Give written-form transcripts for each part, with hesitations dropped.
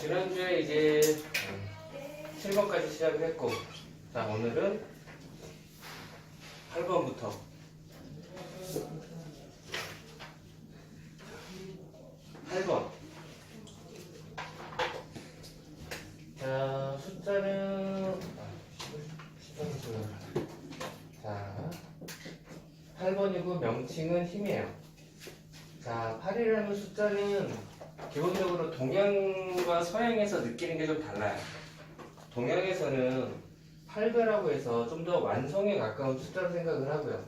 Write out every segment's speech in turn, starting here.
지난주에 이제 7번까지 시작을 했고, 자, 오늘은 8번부터 8번. 자, 숫자는 자, 8번이고 명칭은 힘이에요. 자, 8이라는 숫자는 기본적으로 동양과 서양에서 느끼는 게 좀 달라요. 동양에서는 8배라고 해서 좀 더 완성에 가까운 숫자로 생각을 하고요.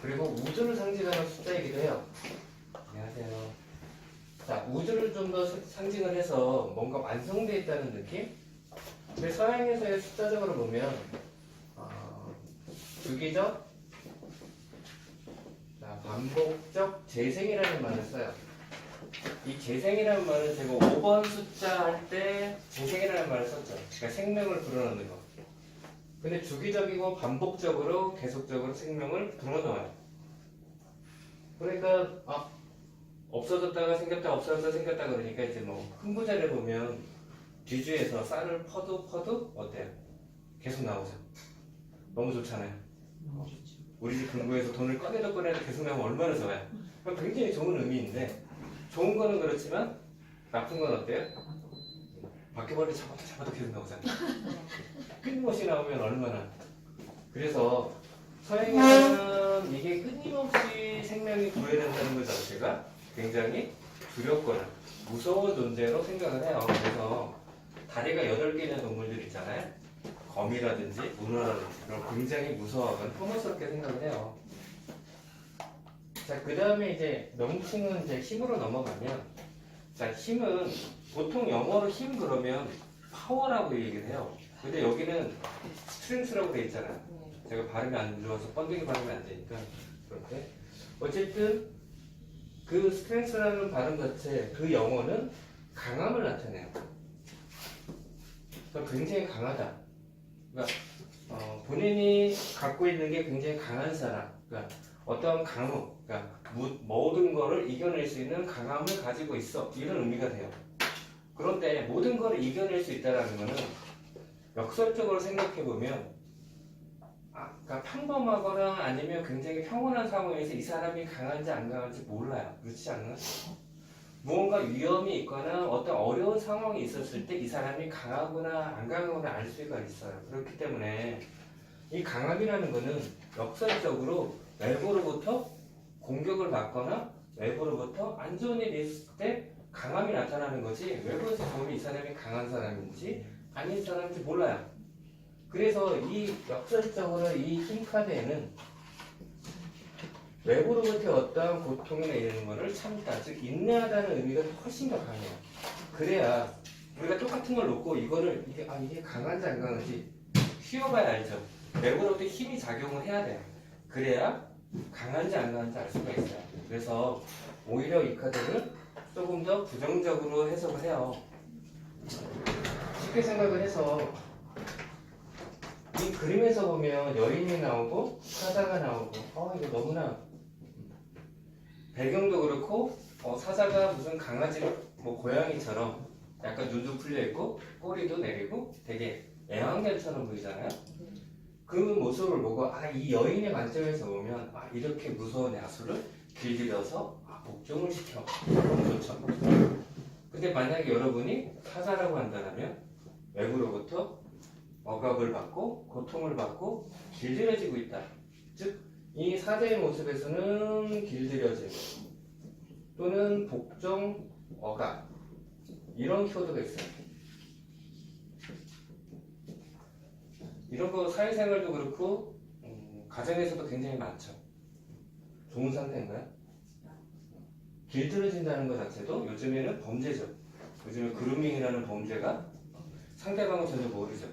그리고 우주를 상징하는 숫자이기도 해요. 안녕하세요. 자, 우주를 좀 더 상징을 해서 뭔가 완성되어 있다는 느낌? 근데 서양에서의 숫자적으로 보면 주기적, 반복적 재생이라는 말을 써요. 이 재생이라는 말은 제가 5번 숫자 할 때 재생이라는 말을 썼죠. 그러니까 생명을 불어넣는 거. 근데 주기적이고 반복적으로 계속적으로 생명을 불어넣어요. 그러니까 없어졌다가 생겼다 없어졌다가 생겼다 그러니까 이제 뭐 흥부자를 보면 뒤주에서 쌀을 퍼도 어때요? 계속 나오죠. 너무 좋잖아요. 우리 집 금고에서 돈을 꺼내도 계속 나오면 얼마나 좋아요. 굉장히 좋은 의미인데 좋은 거는 그렇지만 나쁜 건 어때요? 바퀴벌레 잡아도 계속 나오잖아요. 끊임없이 나오면 얼마나. 그래서 서양에서는 이게 끊임없이 생명이 구해낸다는 것 자체가 굉장히 두렵거나 무서운 존재로 생각을 해요. 그래서 다리가 8개 있는 동물들 있잖아요. 거미라든지 문어라든지 그런 굉장히 무서워하거나 혐오스럽게 생각을 해요. 자, 그 다음에 이제 명칭은 이제 힘으로 넘어가면, 자, 힘은 보통 영어로 힘 그러면 파워라고 얘기를 해요. 근데 여기는 스트렝스라고 돼 있잖아요. 제가 발음이 안 좋아서 번데기 발음이 안 되니까 그렇게. 어쨌든 그 스트렝스라는 발음 자체, 그 영어는 강함을 나타내요. 그러니까 굉장히 강하다. 그러니까 본인이 갖고 있는 게 굉장히 강한 사람. 그러니까 어떤 강함, 그러니까 모든 거를 이겨낼 수 있는 강함을 가지고 있어. 이런 의미가 돼요. 그런데 모든 거를 이겨낼 수 있다는 거는 역설적으로 생각해 보면, 그러니까 평범하거나 아니면 굉장히 평온한 상황에서 이 사람이 강한지 안 강한지 몰라요. 그렇지 않나? 무언가 위험이 있거나 어떤 어려운 상황이 있었을 때 이 사람이 강하거나 안 강하거나 알 수가 있어요. 그렇기 때문에 이 강함이라는 거는 역설적으로 외부로부터 공격을 받거나 외부로부터 안 좋은 일이 있을 때 강함이 나타나는 거지, 외부에서 보면 이 사람이 강한 사람인지 아닌 사람인지 몰라요. 그래서 이 역설적으로 이 힘 카드에는 외부로부터 어떠한 고통이나 이런 거를 참다, 즉 인내하다는 의미가 훨씬 더 강해요. 그래야 우리가 똑같은 걸 놓고 이거를 이게 강한지 안 강한지 쉬어봐야 알죠. 외부로부터 힘이 작용을 해야 돼요. 그래야 강한지 안 강한지 알 수가 있어요. 그래서 오히려 이 카드는 조금 더 부정적으로 해석을 해요. 쉽게 생각을 해서 이 그림에서 보면 여인이 나오고 사자가 나오고 이거 너무나 배경도 그렇고 사자가 무슨 강아지 고양이처럼 약간 눈도 풀려있고 꼬리도 내리고 되게 애완견처럼 보이잖아요. 그 모습을 보고 이 여인의 관점에서 보면 이렇게 무서운 야수를 길들여서 복종을 시켜. 너무 좋죠. 근데 만약에 여러분이 사자라고 한다면 외부로부터 억압을 받고 고통을 받고 길들여지고 있다. 즉 이 사자의 모습에서는 길들여짐 또는 복종, 억압 이런 키워드가 있어요. 이런 거 사회생활도 그렇고 가정에서도 굉장히 많죠. 좋은 상태인가요? 길들여진다는 것 자체도 요즘에는 범죄죠. 요즘에 그루밍이라는 범죄가 상대방은 전혀 모르죠.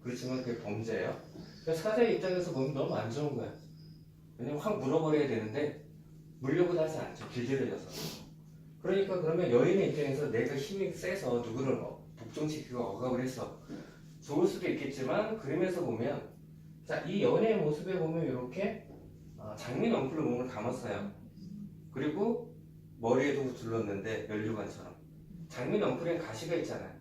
그렇지만 그게 범죄예요. 그러니까 사자의 입장에서 보면 너무 안 좋은 거야. 왜냐면 확 물어버려야 되는데 물려고 하지 않죠. 길들여져서. 그러니까 그러면 여인의 입장에서 내가 힘이 세서 누구를 복종시키고 억압을 해서 좋을 수도 있겠지만 그림에서 보면 이 여인의 모습에 보면 이렇게 장미 넝쿨로 몸을 감았어요. 그리고 머리에도 둘렀는데 면류관처럼 장미 넝쿨엔 가시가 있잖아요.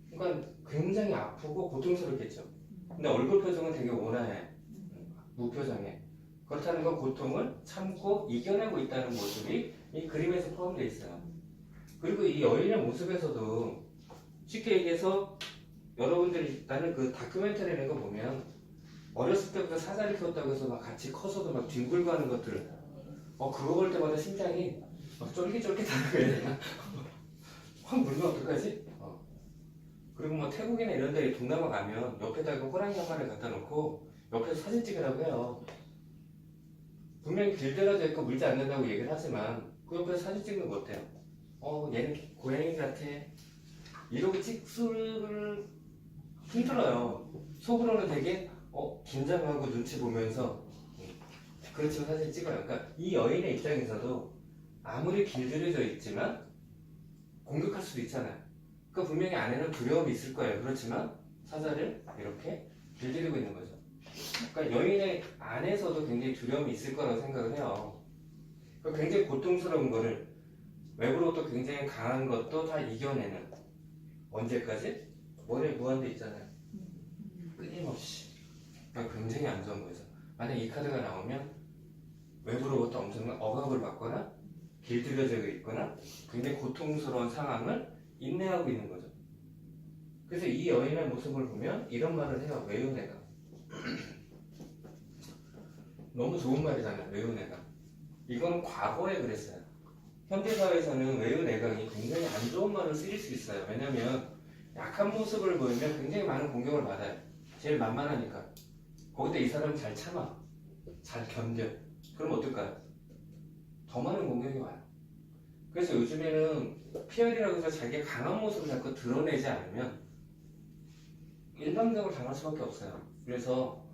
그러니까 굉장히 아프고 고통스럽겠죠. 근데 얼굴 표정은 되게 온화해. 무표정해. 그렇다는 건 고통을 참고 이겨내고 있다는 모습이 이 그림에서 포함되어 있어요. 그리고 이 여인의 모습에서도 쉽게 얘기해서 여러분들이 나는 그 다큐멘터리 이런 거 보면 어렸을 때부터 사자를 키웠다고 해서 막 같이 커서도 막 뒹굴고 하는 것들 그거 볼 때마다 심장이 막 쫄깃쫄깃하는 거예요. 확 물면 어떡하지? 그리고 뭐 태국이나 이런 데 동남아 가면 옆에다가 호랑이 한 마리 갖다 놓고 옆에서 사진 찍으라고 해요. 분명히 길들여져 있고 물지 않는다고 얘기를 하지만 그 옆에서 사진 찍는 거 어때요? 얘는 고양이 같아. 이러고 찍을 힘들어요. 속으로는 되게 긴장하고 눈치 보면서 그렇지만 사진 찍어요. 그러니까 이 여인의 입장에서도 아무리 길들여져 있지만 공격할 수도 있잖아요. 그러니까 분명히 안에는 두려움이 있을 거예요. 그렇지만 사자를 이렇게 길들이고 있는 거죠. 그러니까 여인의 안에서도 굉장히 두려움이 있을 거라고 생각을 해요. 그러니까 굉장히 고통스러운 거를 외부로부터 굉장히 강한 것도 다 이겨내는 언제까지? 원에 무한대 있잖아요. 끊임없이. 그러니까 굉장히 안 좋은 거죠. 만약 이 카드가 나오면 외부로부터 엄청난 억압을 받거나 길들여져 있거나 굉장히 고통스러운 상황을 인내하고 있는 거죠. 그래서 이 여인의 모습을 보면 이런 말을 해요. 외운애가. 너무 좋은 말이잖아요. 외운애가. 이거는 과거에 그랬어요. 현대사회에서는 외운애강이 굉장히 안 좋은 말을 쓰일 수 있어요. 왜냐면 약한 모습을 보이면 굉장히 많은 공격을 받아요. 제일 만만하니까. 거기다 이 사람은 잘 참아. 잘 견뎌. 그럼 어떨까요? 더 많은 공격이 와요. 그래서 요즘에는 PR이라고 해서 자기의 강한 모습을 자꾸 드러내지 않으면 일방적으로 당할 수밖에 없어요. 그래서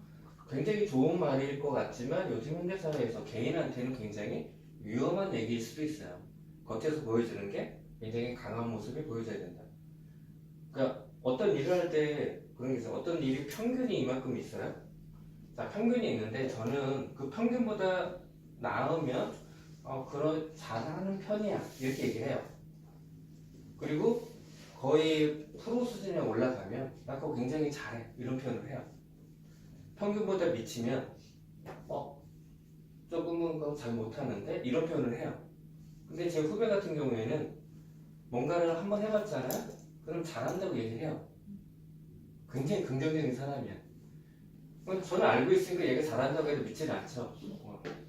굉장히 좋은 말일 것 같지만 요즘 현대사회에서 개인한테는 굉장히 위험한 얘기일 수도 있어요. 겉에서 보여주는 게 굉장히 강한 모습이 보여져야 된다. 그러니까 어떤 일을 할 때 그런 게 있어요. 어떤 일이 평균이 이만큼 있어요. 자, 평균이 있는데 저는 그 평균보다 나으면 잘하는 편이야 이렇게 얘기를 해요. 그리고 거의 프로 수준에 올라가면 나 그거 굉장히 잘해 이런 표현을 해요. 평균보다 미치면 조금은 그거 잘 못하는데 이런 표현을 해요. 근데 제 후배 같은 경우에는 뭔가를 한번 해봤잖아요. 그럼 잘한다고 얘기를 해요. 굉장히 긍정적인 사람이야. 저는 알고 있으니까 얘가 잘한다고 해도 믿지는 않죠.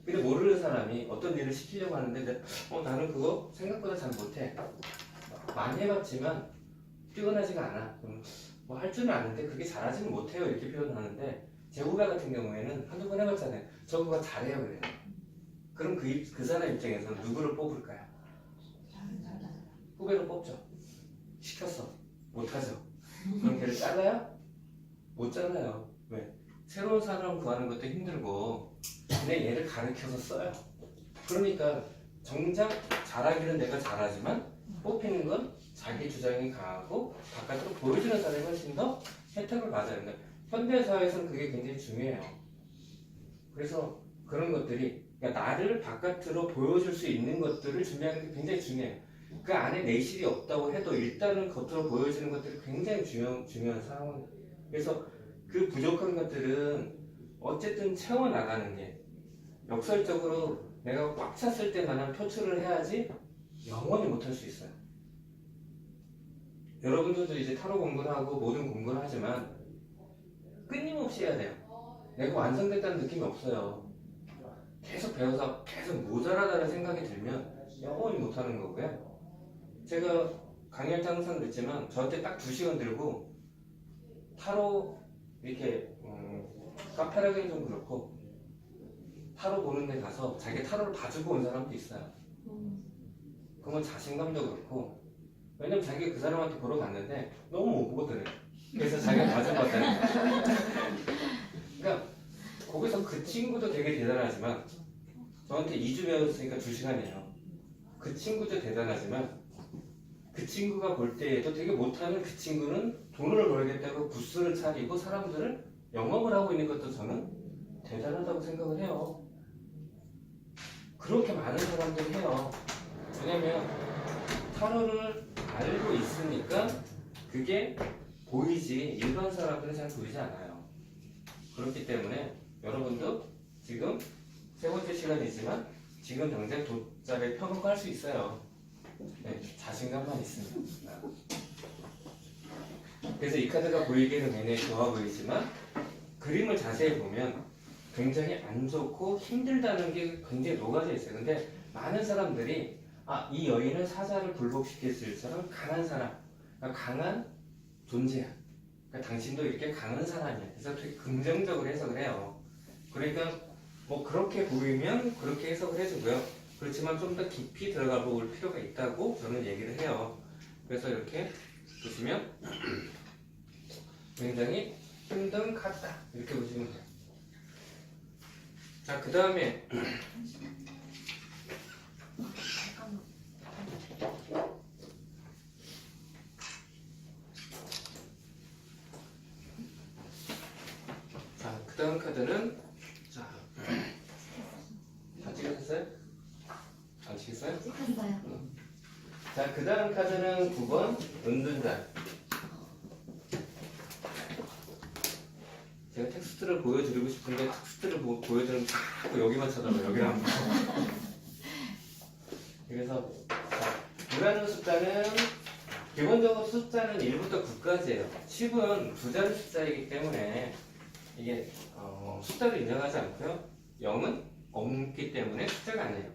근데 모르는 사람이 어떤 일을 시키려고 하는데 나는 그거 생각보다 잘 못해. 많이 해봤지만 뛰어나지가 않아. 뭐 할 줄은 아는데 그게 잘하지는 못해요 이렇게 표현하는데 제 후배 같은 경우에는 한두 번 해봤잖아요. 저 그거 잘해요 그래요. 그럼 그 사람 입장에서는 누구를 뽑을까요? 후배를 뽑죠. 시켰어. 못하죠. 그럼 걔를 잘라요? 못 잘라요. 왜? 새로운 사람 구하는 것도 힘들고 그냥 얘를 가르쳐서 써요. 그러니까 정작 잘하기는 내가 잘하지만 뽑히는 건 자기 주장이 강하고 바깥으로 보여주는 사람이 훨씬 더 혜택을 받아야 된다. 현대사회에서는 그게 굉장히 중요해요. 그래서 그런 것들이 그러니까 나를 바깥으로 보여줄 수 있는 것들을 준비하는 게 굉장히 중요해요. 그 안에 내실이 없다고 해도 일단은 겉으로 보여지는 것들이 굉장히 중요한 상황이에요. 그래서 그 부족한 것들은 어쨌든 채워나가는 게 역설적으로 내가 꽉 찼을 때만한 표출을 해야지 영원히 못할 수 있어요. 여러분들도 이제 타로 공부를 하고 모든 공부를 하지만 끊임없이 해야 돼요. 내가 완성됐다는 느낌이 없어요. 계속 배워서 계속 모자라다는 생각이 들면 영원히 못하는 거고요. 제가 강의할 때 항상 그랬지만 저한테 딱 2시간 들고 타로 이렇게 카페라기는 좀 그렇고 타로 보는 데 가서 자기 타로를 봐주고 온 사람도 있어요. 그건 자신감도 그렇고 왜냐면 자기가 그 사람한테 보러 갔는데 너무 못 보거든요. 그래서 자기가 봐줘봤다는 거예요. 그러니까 거기서 그 친구도 되게 대단하지만 저한테 2주 배웠으니까 2시간이에요. 그 친구도 대단하지만 그 친구가 볼 때에도 되게 못하는 그 친구는 돈을 벌겠다고 부스를 차리고 사람들을 영업을 하고 있는 것도 저는 대단하다고 생각을 해요. 그렇게 많은 사람들이 해요. 왜냐면 타로를 알고 있으니까 그게 보이지 일반 사람들은 잘 보이지 않아요. 그렇기 때문에 여러분도 지금 세 번째 시간이지만 지금 당장 돗자리에 펴놓고 할 수 있어요. 네, 자신감만 있으면. 그래서 이 카드가 보이기에는 굉장히 좋아 보이지만 그림을 자세히 보면 굉장히 안 좋고 힘들다는 게 굉장히 녹아져 있어요. 근데 많은 사람들이 이 여인은 사자를 굴복시킬 수 있을 사람, 강한 사람, 그러니까 강한 존재야. 그러니까 당신도 이렇게 강한 사람이야. 그래서 되게 긍정적으로 해석을 해요. 그러니까 뭐 그렇게 보이면 그렇게 해석을 해주고요. 그렇지만 좀 더 깊이 들어가 볼 필요가 있다고 저는 얘기를 해요. 그래서 이렇게 보시면 굉장히 힘든 카드다 이렇게 보시면 돼요. 자, 그 다음에 그 다음 카드는 다 찍으셨어요? 안 찍었어요? 찍혔어요. 자, 그 다음 카드는 9번 은둔자. 제가 텍스트를 보여드리고 싶은데 텍스트를 보여드리면 자꾸 여기만 쳐다봐요. 여기를 안 보고. 그래서 누라는 숫자는 기본적으로 숫자는 1부터 9까지예요. 10은 두 자리 숫자이기 때문에 이게 숫자를 인정하지 않고요. 0은 없기 때문에 숫자가 아니에요.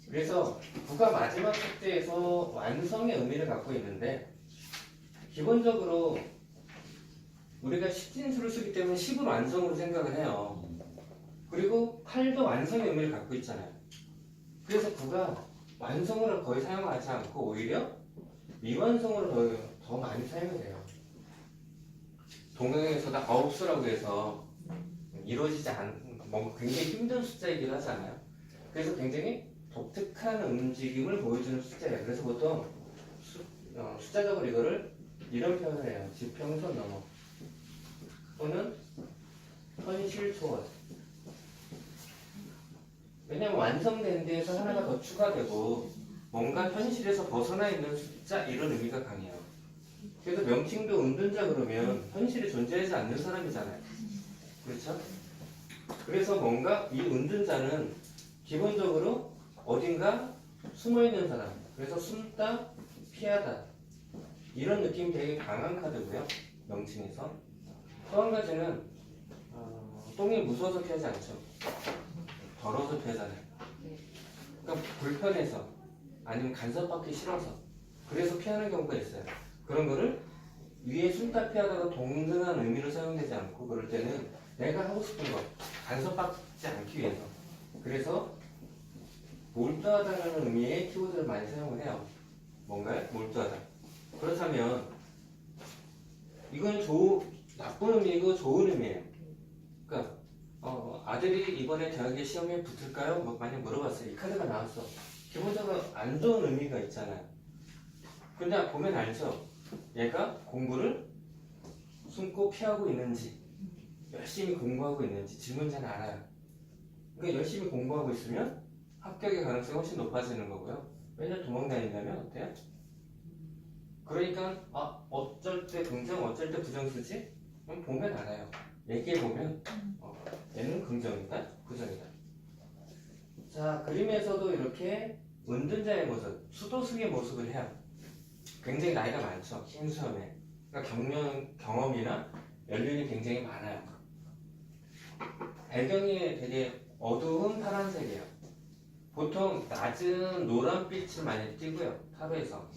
그래서 9가 마지막 숫자에서 완성의 의미를 갖고 있는데 기본적으로 우리가 10진수를 쓰기 때문에 10을 완성으로 생각을 해요. 그리고 8도 완성의 의미를 갖고 있잖아요. 그래서 9가 완성으로 거의 사용하지 않고 오히려 미완성으로 더 많이 사용이 돼요. 동영에서도 9수라고 해서 이루어지지 않은 뭔가 굉장히 힘든 숫자이긴 하잖아요. 그래서 굉장히 독특한 움직임을 보여주는 숫자예요. 그래서 보통 숫자적으로 이거를 이런 표현을 해요. 지평선 넘어 또는 현실 초월. 왜냐면 완성된 데에서 하나가 더 추가되고 뭔가 현실에서 벗어나 있는 숫자 이런 의미가 강해요. 그래서 명칭도 은둔자 그러면 현실에 존재하지 않는 사람이잖아요. 그렇죠? 그래서 뭔가 이 은둔자는 기본적으로 어딘가 숨어있는 사람, 그래서 숨다, 피하다 이런 느낌이 되게 강한 카드고요. 명칭에서 또 한 가지는 똥이 무서워서 피하지 않죠. 더러워서 피하잖아요. 그러니까 불편해서 아니면 간섭받기 싫어서 그래서 피하는 경우가 있어요. 그런 거를 위에 숨다 피하다가 동등한 의미로 사용되지 않고 그럴 때는 내가 하고 싶은 거 간섭받지 않기 위해서 그래서 몰두하다는 의미의 키워드를 많이 사용을 해요. 뭔가요? 몰두하다. 그렇다면 이건 나쁜 의미이고 좋은 의미예요. 그러니까 아들이 이번에 대학에 시험에 붙을까요? 만약 물어봤어요. 이 카드가 나왔어. 기본적으로 안 좋은 의미가 있잖아요. 근데 보면 알죠? 얘가 공부를 숨고 피하고 있는지 열심히 공부하고 있는지 질문 잘 알아요. 그러니까 열심히 공부하고 있으면 합격의 가능성이 훨씬 높아지는 거고요. 맨날 도망다닌다면 어때요? 그러니까 어쩔 때 긍정 어쩔 때 부정 쓰지? 그럼 보면 알아요. 얘기해보면 얘는 긍정이다 부정이다. 자, 그림에서도 이렇게 은둔자의 모습 수도승의 모습을 해요. 굉장히 나이가 많죠. 흰수염에. 그러니까 경험이나 연륜이 굉장히 많아요. 배경이 되게 어두운 파란색이에요. 보통 낮은 노란빛을 많이 띄고요. 타로에서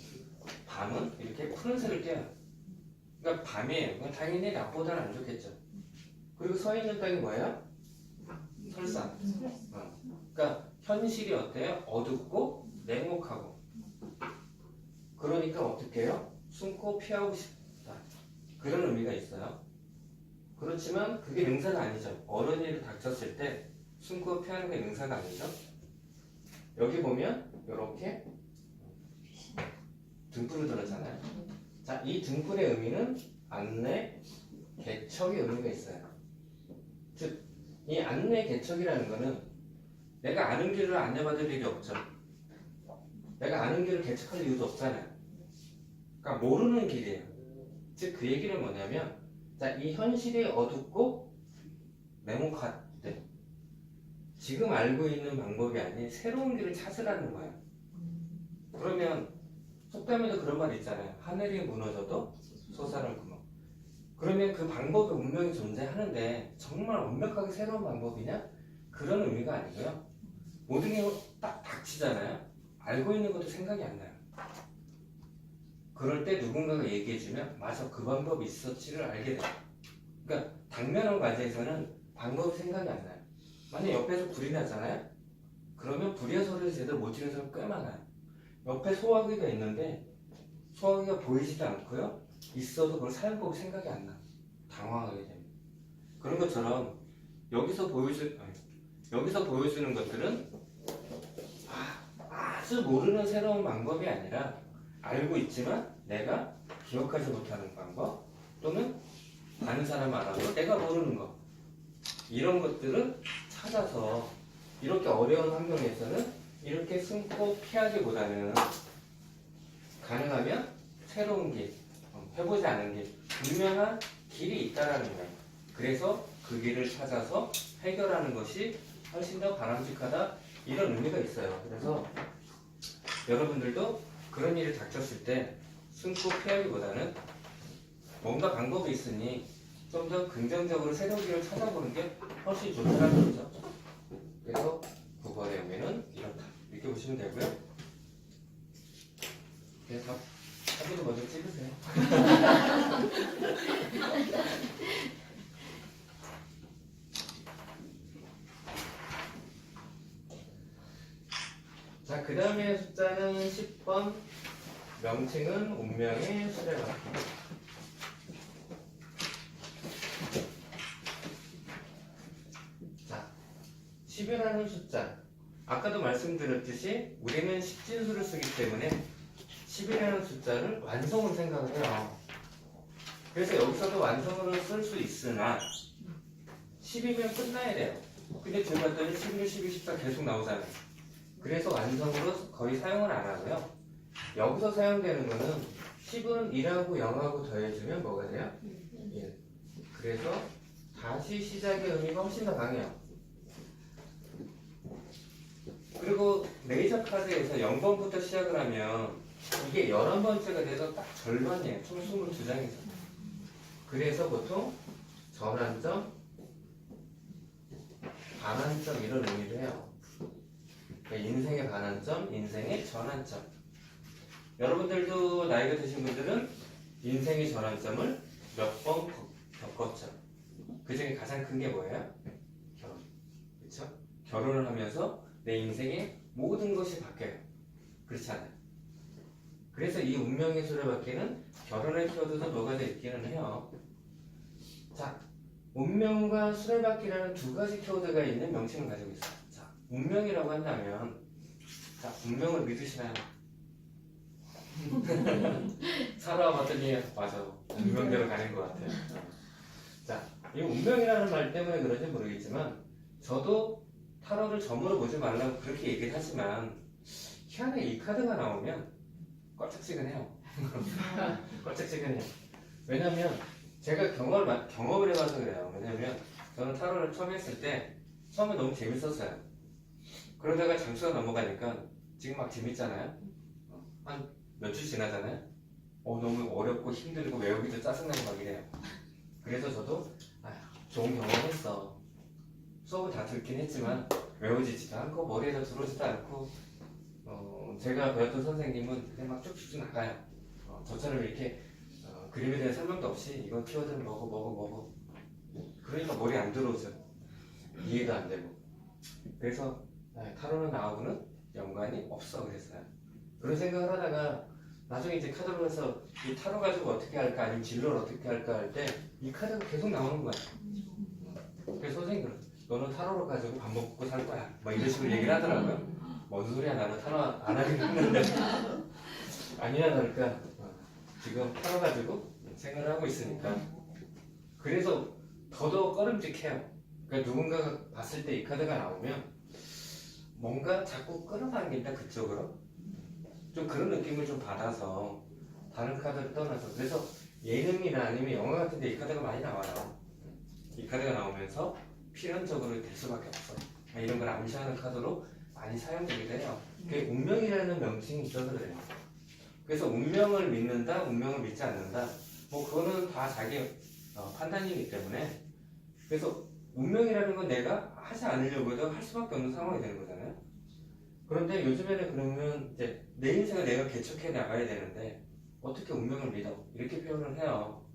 밤은 이렇게 푸른색을 띄어요. 그러니까 밤에 당연히 낮보다는 안 좋겠죠. 그리고 서 있는 땅이 뭐예요? 설산. 그러니까 현실이 어때요? 어둡고 냉혹하고. 그러니까 어떻게 해요? 숨고 피하고 싶다. 그런 의미가 있어요. 그렇지만 그게 능사가 아니죠. 어른이 닥쳤을 때 숨고 피하는 게 능사가 아니죠. 여기 보면 이렇게 등불을 들었잖아요. 자, 이 등불의 의미는 안내, 개척의 의미가 있어요. 즉, 이 안내, 개척이라는 거는 내가 아는 길을 안내받을 일이 없죠. 내가 아는 길을 개척할 이유도 없잖아요. 그러니까 모르는 길이에요. 즉 그 얘기는 뭐냐면, 자, 이 현실이 어둡고 냉혹한데 지금 알고 있는 방법이 아닌 새로운 길을 찾으라는 거예요. 그러면 속담에도 그런 말 있잖아요. 하늘이 무너져도 솟아날 구멍. 그러면 그 방법이 분명히 존재하는데 정말 완벽하게 새로운 방법이냐? 그런 의미가 아니고요. 모든 게 딱 닥치잖아요. 알고 있는 것도 생각이 안 나요. 그럴 때 누군가가 얘기해주면 맞아, 그 방법이 있었지를 알게 돼요. 그러니까 당면한 과제에서는 방법이 생각이 안 나요. 만약 옆에서 불이 나잖아요. 그러면 불의 소리를 제대로 못 지르는 사람 꽤 많아요. 옆에 소화기가 있는데 소화기가 보이지도 않고요. 있어도 그걸 사용법이 생각이 안 나. 당황하게 됩니다. 그런 것처럼 여기서 보여주는 것들은 아주 모르는 새로운 방법이 아니라 알고 있지만 내가 기억하지 못하는 방법 또는 다른 사람 안 하고 내가 모르는 것, 이런 것들을 찾아서 이렇게 어려운 환경에서는 이렇게 숨고 피하기보다는 가능하면 새로운 길, 해보지 않은 길, 분명한 길이 있다라는 거예요. 그래서 그 길을 찾아서 해결하는 것이 훨씬 더 바람직하다, 이런 의미가 있어요. 그래서 여러분들도 그런 일이 닥쳤을 때 숨고 피하기보다는 뭔가 방법이 있으니 좀 더 긍정적으로 새로운 길을 찾아보는 게 훨씬 좋다는 거죠. 그래서 9번의 의미는 이렇다, 이렇게 보시면 되고요. 그래서 사진을 먼저 찍으세요. 자, 그 다음에 숫자는 10번. 명칭은 운명의 수레바퀴. 자, 10이라는 숫자. 아까도 말씀드렸듯이 우리는 십진수를 쓰기 때문에 10이라는 숫자를 완성으로 생각을 해요. 그래서 여기서도 완성으로 쓸 수 있으나 10이면 끝나야 돼요. 근데 지금 봤더니 11, 12, 14 계속 나오잖아요. 그래서 완성으로 거의 사용을 안 하고요. 여기서 사용되는 거는 10은 1하고 0하고 더해주면 뭐가 돼요? 1. 그래서 다시 시작의 의미가 훨씬 더 강해요. 그리고 레이저 카드에서 0번부터 시작을 하면 이게 11번째가 돼서 딱 절반이에요. 총 22장에서. 그래서 보통 전환점, 반환점, 이런 의미를 해요. 그러니까 인생의 반환점, 인생의 전환점. 여러분들도 나이가 드신 분들은 인생의 전환점을 몇 번 겪었죠. 그 중에 가장 큰 게 뭐예요? 결혼. 그렇죠? 결혼을 하면서 내 인생의 모든 것이 바뀌어요. 그렇지 않아요? 그래서 이 운명의 수레바퀴는 결혼의 키워드도 녹아져 있기는 해요. 자, 운명과 수레바퀴라는 두 가지 키워드가 있는 명칭을 가지고 있어요. 자, 운명이라고 한다면, 자, 운명을 믿으시나요? 살아와 봤더니 맞아, 운명대로 가는 것 같아요. 자, 이 운명이라는 말 때문에 그런지 모르겠지만 저도 타로를 점으로 보지 말라고 그렇게 얘기를 하지만 희한하게 이 카드가 나오면 껄쩍지근해요. 껄쩍지근해요. 왜냐면 제가 경험을 해봐서 그래요. 왜냐면 저는 타로를 처음 했을 때 처음에 너무 재밌었어요. 그러다가 장수가 넘어가니까 지금 막 재밌잖아요. 한 몇 주 지나잖아요. 너무 어렵고 힘들고 외우기도 짜증나고 막 이래요. 그래서 저도 좋은 경험했어. 수업을 다 듣긴 했지만 외워지지도 않고 머리에도 들어오지도 않고 제가 배웠던 선생님은 그냥 막 쭉쭉 나가요. 저처럼 이렇게 그림에 대한 설명도 없이 이건 키워드는 뭐고 그러니까 머리에 안 들어오죠. 이해도 안 되고. 그래서 타로는 나하고는 연관이 없어 그랬어요. 그런 생각을 하다가 나중에 이제 카드로 해서 이 타로 가지고 어떻게 할까 아니면 진로를 어떻게 할까 할 때 이 카드가 계속 나오는 거야. 그래서 선생님 너는 타로를 가지고 밥 먹고 살 거야 막 이런 식으로 얘기를 하더라고요. 뭔 소리야, 나는 타로 안 하긴 했는데 아니야 다를까 지금 타로 가지고 생각을 하고 있으니까. 그래서 더더욱 꺼름직해요. 그러니까 누군가가 봤을 때 이 카드가 나오면 뭔가 자꾸 끌어당긴다 그쪽으로, 좀 그런 느낌을 좀 받아서 다른 카드를 떠나서. 그래서 예능이나 아니면 영화 같은 데 이 카드가 많이 나와요. 이 카드가 나오면서 필연적으로 될 수밖에 없어. 이런 걸 암시하는 카드로 많이 사용되기도 해요. 그게 운명이라는 명칭이 있어서 그래요. 그래서 운명을 믿는다, 운명을 믿지 않는다. 뭐 그거는 다 자기 판단이기 때문에. 그래서 운명이라는 건 내가 하지 않으려고 해도 할 수밖에 없는 상황이 되는 거잖아요. 그런데 요즘에는 그러면 이제 내 인생을 내가 개척해 나가야 되는데 어떻게 운명을 믿어? 이렇게 표현을 해요.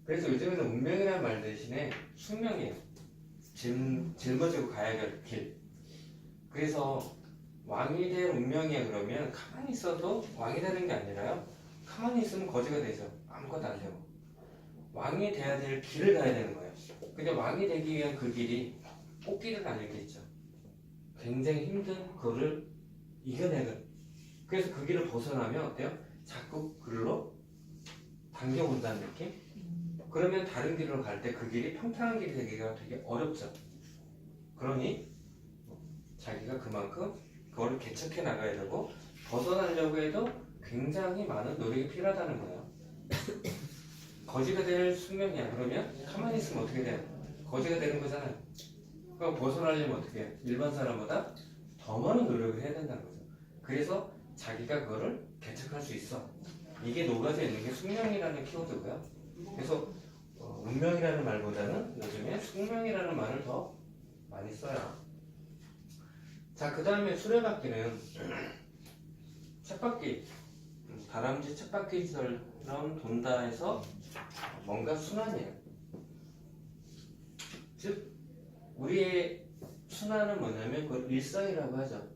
그래서 요즘에는 운명이라는 말 대신에 숙명이에요. 짊어지고 가야 될 길. 그래서 왕이 될 운명이야 그러면 가만히 있어도 왕이 되는 게 아니라요. 가만히 있으면 거지가 되죠. 아무것도 안 되고. 왕이 돼야 될 길을 가야 되는 거예요. 근데 왕이 되기 위한 그 길이 꽃길은 아니겠죠. 굉장히 힘든 그거를 이겨내는. 그래서 그 길을 벗어나면 어때요? 자꾸 글로 당겨온다는 느낌? 그러면 다른 길로 갈 때 그 길이 평탄한 길이 되기가 되게 어렵죠. 그러니 자기가 그만큼 그거를 개척해 나가야 되고 벗어나려고 해도 굉장히 많은 노력이 필요하다는 거예요. 거지가 될 숙명이야. 그러면 가만히 있으면 어떻게 돼요? 거지가 되는 거잖아요. 그럼 벗어나려면 어떻게 해요? 일반 사람보다 더 많은 노력을 해야 된다는 거죠. 그래서 자기가 그거를 개척할 수 있어. 이게 녹아져 있는 게 숙명이라는 키워드고요. 그래서 운명이라는 말보다는 요즘에 숙명이라는 말을 더 많이 써요. 자, 그 다음에 수레바퀴는 쳇바퀴, 다람쥐 쳇바퀴처럼 돈다 해서 뭔가 순환이에요. 즉, 우리의 순환은 뭐냐면 그걸 일상이라고 하죠.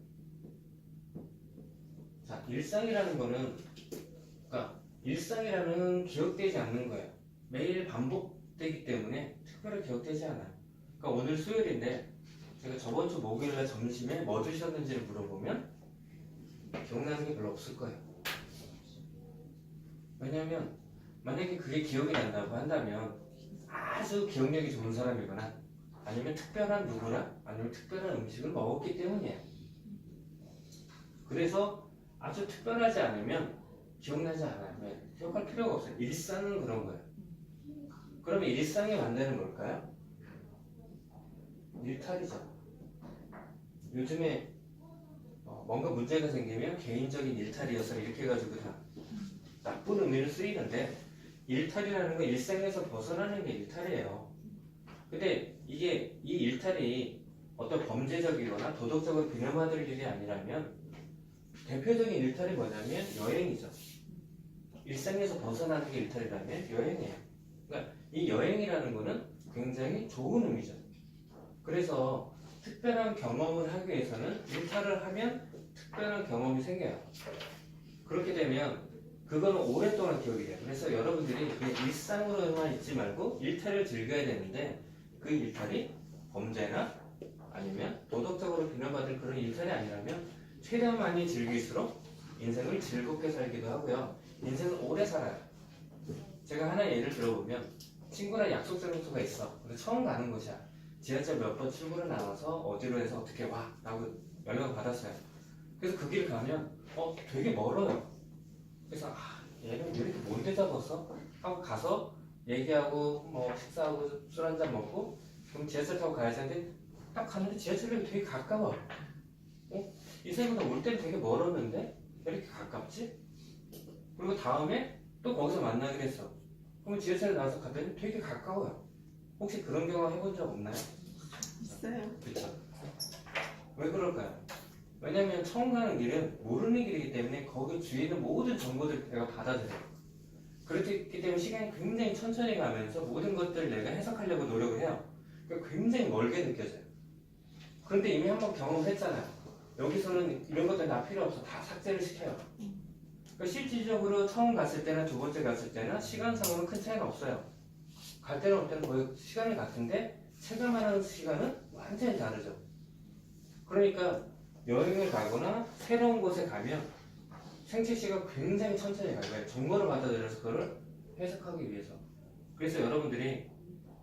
자, 일상이라는 거는, 그러니까 일상이라는 기억되지 않는 거예요. 매일 반복되기 때문에 특별히 기억되지 않아요. 그러니까 오늘 수요일인데 제가 저번 주 목요일날 점심에 뭐 드셨는지를 물어보면 기억나는 게 별로 없을 거예요. 왜냐면 만약에 그게 기억이 난다고 한다면 아주 기억력이 좋은 사람이거나 아니면 특별한 누구나 아니면 특별한 음식을 먹었기 때문이에요. 그래서 아주 특별하지 않으면 기억나지 않아요. 왜? 기억할 필요가 없어요. 일상은 그런 거예요. 그러면 일상이 만드는 뭘까요? 일탈이죠. 요즘에 뭔가 문제가 생기면 개인적인 일탈이어서 이렇게 해가지고 다 나쁜 의미를 쓰이는데 일탈이라는 건 일상에서 벗어나는 게 일탈이에요. 근데 이게 이 일탈이 어떤 범죄적이거나 도덕적으로 비난받을 일이 아니라면 대표적인 일탈이 뭐냐면 여행이죠. 일상에서 벗어나는 게 일탈이라면 여행이에요. 그러니까 이 여행이라는 거는 굉장히 좋은 의미죠. 그래서 특별한 경험을 하기 위해서는 일탈을 하면 특별한 경험이 생겨요. 그렇게 되면 그거는 오랫동안 기억이 돼요. 그래서 여러분들이 그냥 일상으로만 있지 말고 일탈을 즐겨야 되는데 그 일탈이 범죄나 아니면 도덕적으로 비난받을 그런 일탈이 아니라면 최대한 많이 즐길수록 인생을 즐겁게 살기도 하고요. 인생을 오래 살아요. 제가 하나 예를 들어보면 친구랑 약속 장소가 있어. 근데 처음 가는 곳이야. 지하철 몇 번 출구를 나와서 어디로 해서 어떻게 와? 라고 연락을 받았어요. 그래서 그 길 가면 되게 멀어요. 그래서 얘는 왜 이렇게 먼데 잡았어? 하고 가서 얘기하고 뭐 식사하고 술 한잔 먹고 그럼 지하철 타고 가야지 하는데 딱 갔는데 지하철역이 되게 가까워. 이 사람보다 올 때는 되게 멀었는데 왜 이렇게 가깝지? 그리고 다음에 또 거기서 만나기로 했어. 그러면 지하철에 나와서 갔더니 되게 가까워요. 혹시 그런 경험 해본 적 없나요? 있어요. 그쵸? 왜 그럴까요? 왜냐면 처음 가는 길은 모르는 길이기 때문에 거기 주위에 있는 모든 정보들을 내가 받아들여요. 그렇기 때문에 시간이 굉장히 천천히 가면서 모든 것들을 내가 해석하려고 노력을 해요. 그러니까 굉장히 멀게 느껴져요. 그런데 이미 한번 경험했잖아요. 여기서는 이런 것들 다 필요 없어. 다 삭제를 시켜요. 그러니까 실질적으로 처음 갔을 때나 두 번째 갔을 때나 시간상으로는 큰 차이는 없어요. 갈 때는 올 때는 거의 시간이 같은데 체감하는 시간은 완전히 다르죠. 그러니까 여행을 가거나 새로운 곳에 가면 생체시가 굉장히 천천히 가요. 정보를 받아들여서 그걸 해석하기 위해서. 그래서 여러분들이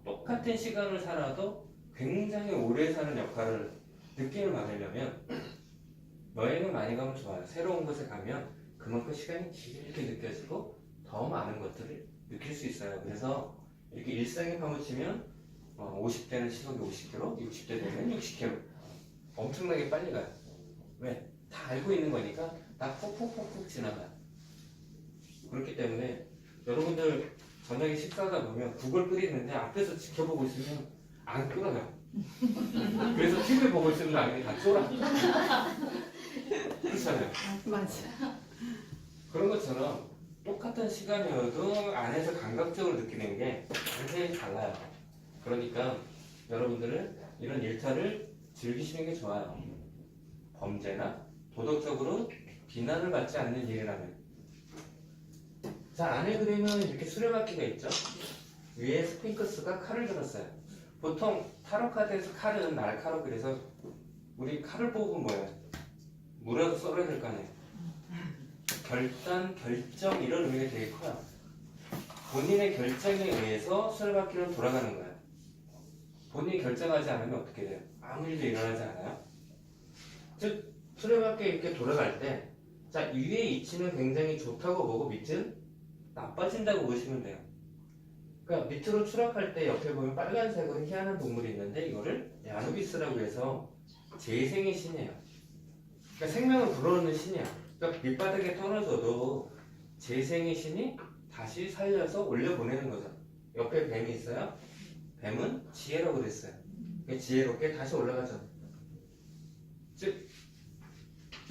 똑같은 시간을 살아도 굉장히 오래 사는 느낌을 받으려면 여행을 많이 가면 좋아요. 새로운 곳에 가면 그만큼 시간이 길게 느껴지고 더 많은 것들을 느낄 수 있어요. 그래서 이렇게 일상에 파묻히면 50대는 시속이 50km, 60대 되면 60km. 엄청나게 빨리 가요. 왜? 다 알고 있는 거니까 다 푹푹푹푹 지나가요. 그렇기 때문에 여러분들 저녁에 식사하다 보면 국을 끓이는데 앞에서 지켜보고 있으면 안 끓어요. 그래서 TV를 보고 있으면 나중에 다 쫄아. 그렇잖아요. 맞아. 그런 것처럼 똑같은 시간이어도 안에서 감각적으로 느끼는 게 굉장히 달라요. 그러니까 여러분들은 이런 일탈을 즐기시는 게 좋아요. 범죄나 도덕적으로 비난을 받지 않는 일이라면. 자, 안에 그림은 이렇게 수레바퀴가 있죠. 위에 스핑크스가 칼을 들었어요. 보통 타로 카드에서 칼은 날카롭고 그래서 우리 칼을 뽑으면 뭐예요? 물어서 썰어야 될 거 아니에요. 결단, 결정 이런 의미가 되게 커요. 본인의 결정에 의해서 수레바퀴는 돌아가는 거예요. 본인이 결정하지 않으면 어떻게 돼요? 아무 일도 일어나지 않아요. 즉 수레바퀴 이렇게 돌아갈 때, 자, 위의 이치는 굉장히 좋다고 보고 밑은 나빠진다고 보시면 돼요. 그러니까 밑으로 추락할 때 옆에 보면 빨간색으로 희한한 동물이 있는데 이거를 야누비스라고 해서 재생의 신이에요. 그러니까 생명을 불어넣는 신이야. 그러니까 밑바닥에 떨어져도 재생의 신이 다시 살려서 올려보내는 거죠. 옆에 뱀이 있어요. 뱀은 지혜라고 그랬어요. 그러니까 지혜롭게 다시 올라가죠. 즉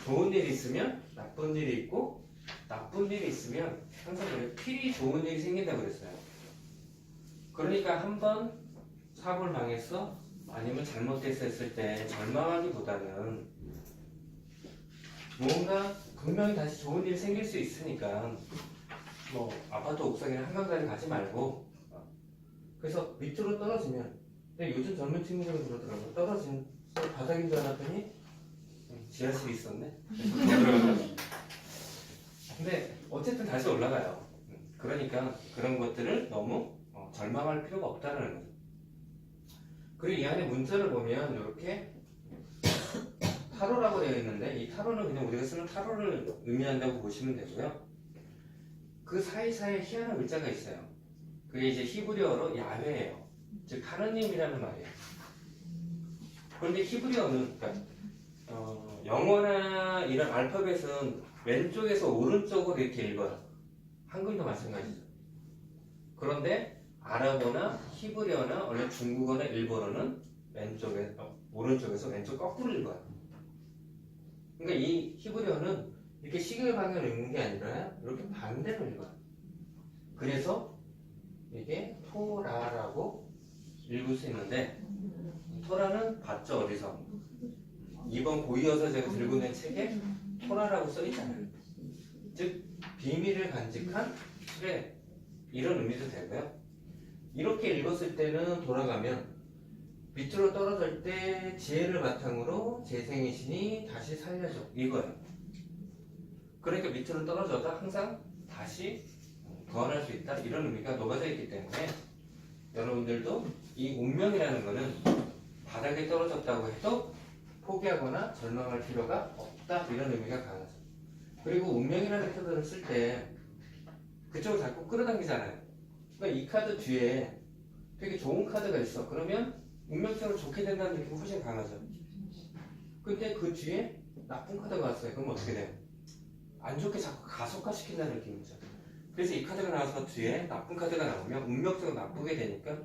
좋은 일이 있으면 나쁜 일이 있고 나쁜 일이 있으면 항상 그래요. 필히 좋은 일이 생긴다고 그랬어요. 그러니까 한번 사고를 당했어 아니면 잘못됐어 했을 때 절망하기보다는 뭔가 분명히 다시 좋은 일이 생길 수 있으니까 뭐 아파트 옥상이나 한강다리 가지 말고 그래서 밑으로 떨어지면 근데 요즘 젊은 친구들은 그러더라고요. 떨어진 바닥인 줄 알았더니 지하실이 있었네. 근데 어쨌든 다시 올라가요. 그러니까 그런 것들을 너무 절망할 필요가 없다는 거죠. 그리고 이 안에 문자를 보면 이렇게 타로라고 되어 있는데 이 타로는 그냥 우리가 쓰는 타로를 의미한다고 보시면 되고요. 그 사이사이에 희한한 글자가 있어요. 그게 이제 히브리어로 야훼예요. 즉 하느님이라는 말이에요. 그런데 히브리어는 그러니까 영어나 이런 알파벳은 왼쪽에서 오른쪽으로 이렇게 읽어요. 한글도 마찬가지죠. 그런데 아랍어나 히브리어나 원래 중국어나 일본어는 오른쪽에서 왼쪽 거꾸로 읽어요. 그러니까 이 히브리어는 이렇게 시계 방향을 읽는 게 아니라 이렇게 반대로 읽어요. 그래서 이게 토라라고 읽을 수 있는데 토라는 봤죠 어디서? 이번 고이어서 제가 들고 있는 책에 토라라고 써있잖아요. 즉 비밀을 간직한 수레 이런 의미도 되고요. 이렇게 읽었을 때는 돌아가면 밑으로 떨어질 때 지혜를 바탕으로 재생의 신이 다시 살려줘 이거예요. 그러니까 밑으로 떨어져도 항상 다시 구원할 수 있다 이런 의미가 녹아져 있기 때문에 여러분들도 이 운명이라는 거는 바닥에 떨어졌다고 해도 포기하거나 절망할 필요가 없다 이런 의미가 강하죠. 그리고 운명이라는 카드를 쓸 때 그쪽을 자꾸 끌어당기잖아요. 그러니까 이 카드 뒤에 되게 좋은 카드가 있어. 그러면 운명적으로 좋게 된다는 느낌이 훨씬 강하죠. 근데 그 뒤에 나쁜 카드가 왔어요. 그럼 어떻게 돼요? 안 좋게 자꾸 가속화시킨다는 느낌이죠. 그래서 이 카드가 나와서 뒤에 나쁜 카드가 나오면 운명적으로 나쁘게 되니까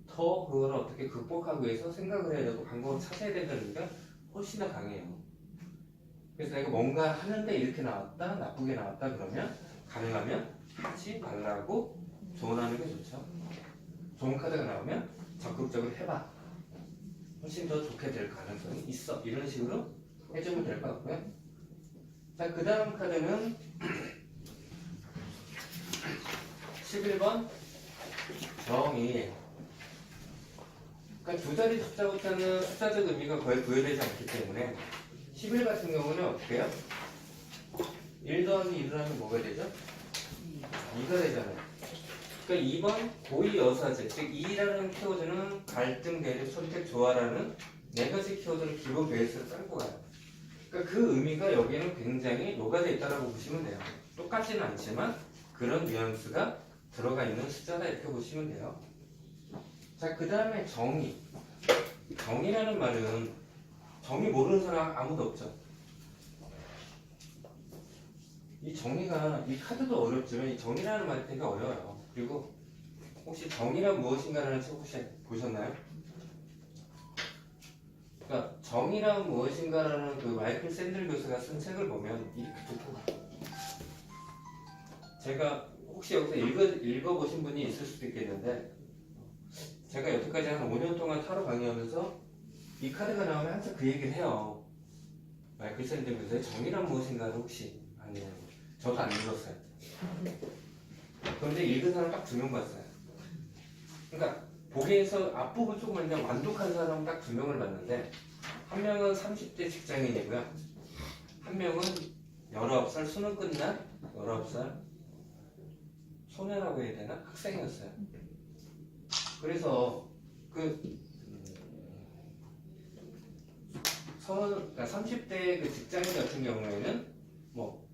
더 그걸 어떻게 극복하기 위해서 생각을 해야 되고 방법을 찾아야 된다는 의미가 훨씬 더 강해요. 그래서 내가 뭔가 하는데 이렇게 나왔다, 나쁘게 나왔다 그러면 가능하면 하지 말라고 조언하는 게 좋죠. 좋은 카드가 나오면 적극적으로 해봐. 훨씬 더 좋게 될 가능성이 있어. 이런 식으로 해주면 될 것 같고요. 자, 그 다음 카드는 11번 정의. 그러니까 두 자리 숫자부터는 숫자적 의미가 거의 부여되지 않기 때문에 11 같은 경우는 어떻게 해요? 1 더하기 1을 하면 뭐가 되죠? 2가 되잖아요. 그러니까 2번 고의여사제, 즉 2라는 키워드는 갈등, 대립, 선택, 조화라는 네 가지 키워드를 기본 베이스로 깔고 가요. 그러니까 그 의미가 여기는 굉장히 녹아져 있다라고 보시면 돼요. 똑같지는 않지만 그런 뉘앙스가 들어가 있는 숫자다 이렇게 보시면 돼요. 자, 그 다음에 정의. 정의라는 말은 정의 모르는 사람 아무도 없죠. 이 정의가 이 카드도 어렵지만 이 정의라는 말이 되게 어려워요. 그리고 혹시 정의란 무엇인가라는 책 혹시 보셨나요? 그러니까 정의란 무엇인가라는 그 마이클 샌들 교수가 쓴 책을 보면 이렇게 좋고 제가 혹시 여기서 읽어보신 분이 있을 수도 있겠는데 제가 여태까지 한 5년 동안 타로 강의하면서 이 카드가 나오면 항상 그 얘기를 해요. 마이클 샌들 교수의 정의란 무엇인가를 혹시 아니에요. 저도 안 읽었어요. 그런데 읽은 사람 딱 2명 봤어요. 그러니까 보기에서 앞부분 조금 그냥 완독한 사람 딱 2명을 봤는데 한 명은 30대 직장인이고요. 한 명은 19살 수능 끝난 19살 소녀라고 해야 되나? 학생이었어요. 그래서 그러니까 30대 그 직장인 같은 경우에는 뭐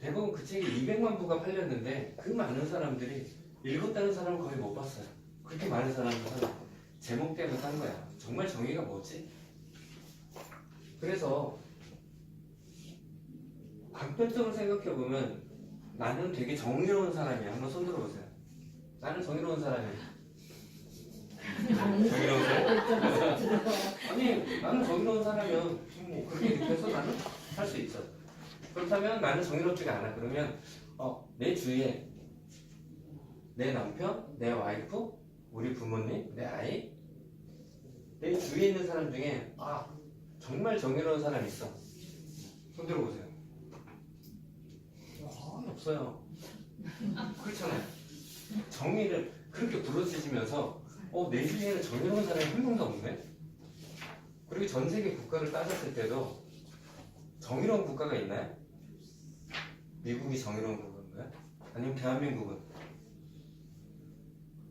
대부분 그 책이 200만 부가 팔렸는데 그 많은 사람들이 읽었다는 사람은 거의 못 봤어요. 그렇게 많은 사람들은 제목 때문에 산 거야. 정말 정의가 뭐지? 그래서 단편적으로 생각해보면 나는 되게 정의로운 사람이야. 한번 손 들어보세요. 나는 정의로운 사람이야. 정의로운 사람? 아니, 나는 정의로운 사람이면 뭐 그렇게 느껴서 나는 할 수 있어. 그렇다면 나는 정의롭지가 않아. 그러면 내 주위에 내 남편, 내 와이프, 우리 부모님, 내 아이, 내 주위에 있는 사람 중에 정말 정의로운 사람 있어. 손 들어보세요. 없어요. 그렇잖아요. 정의를 그렇게 부르짖으면서 내 주위에는 정의로운 사람이 한 명도 없네. 그리고 전 세계 국가를 따졌을 때도 정의로운 국가가 있나요? 미국이 정의로운 국가인가요? 아니면 대한민국은?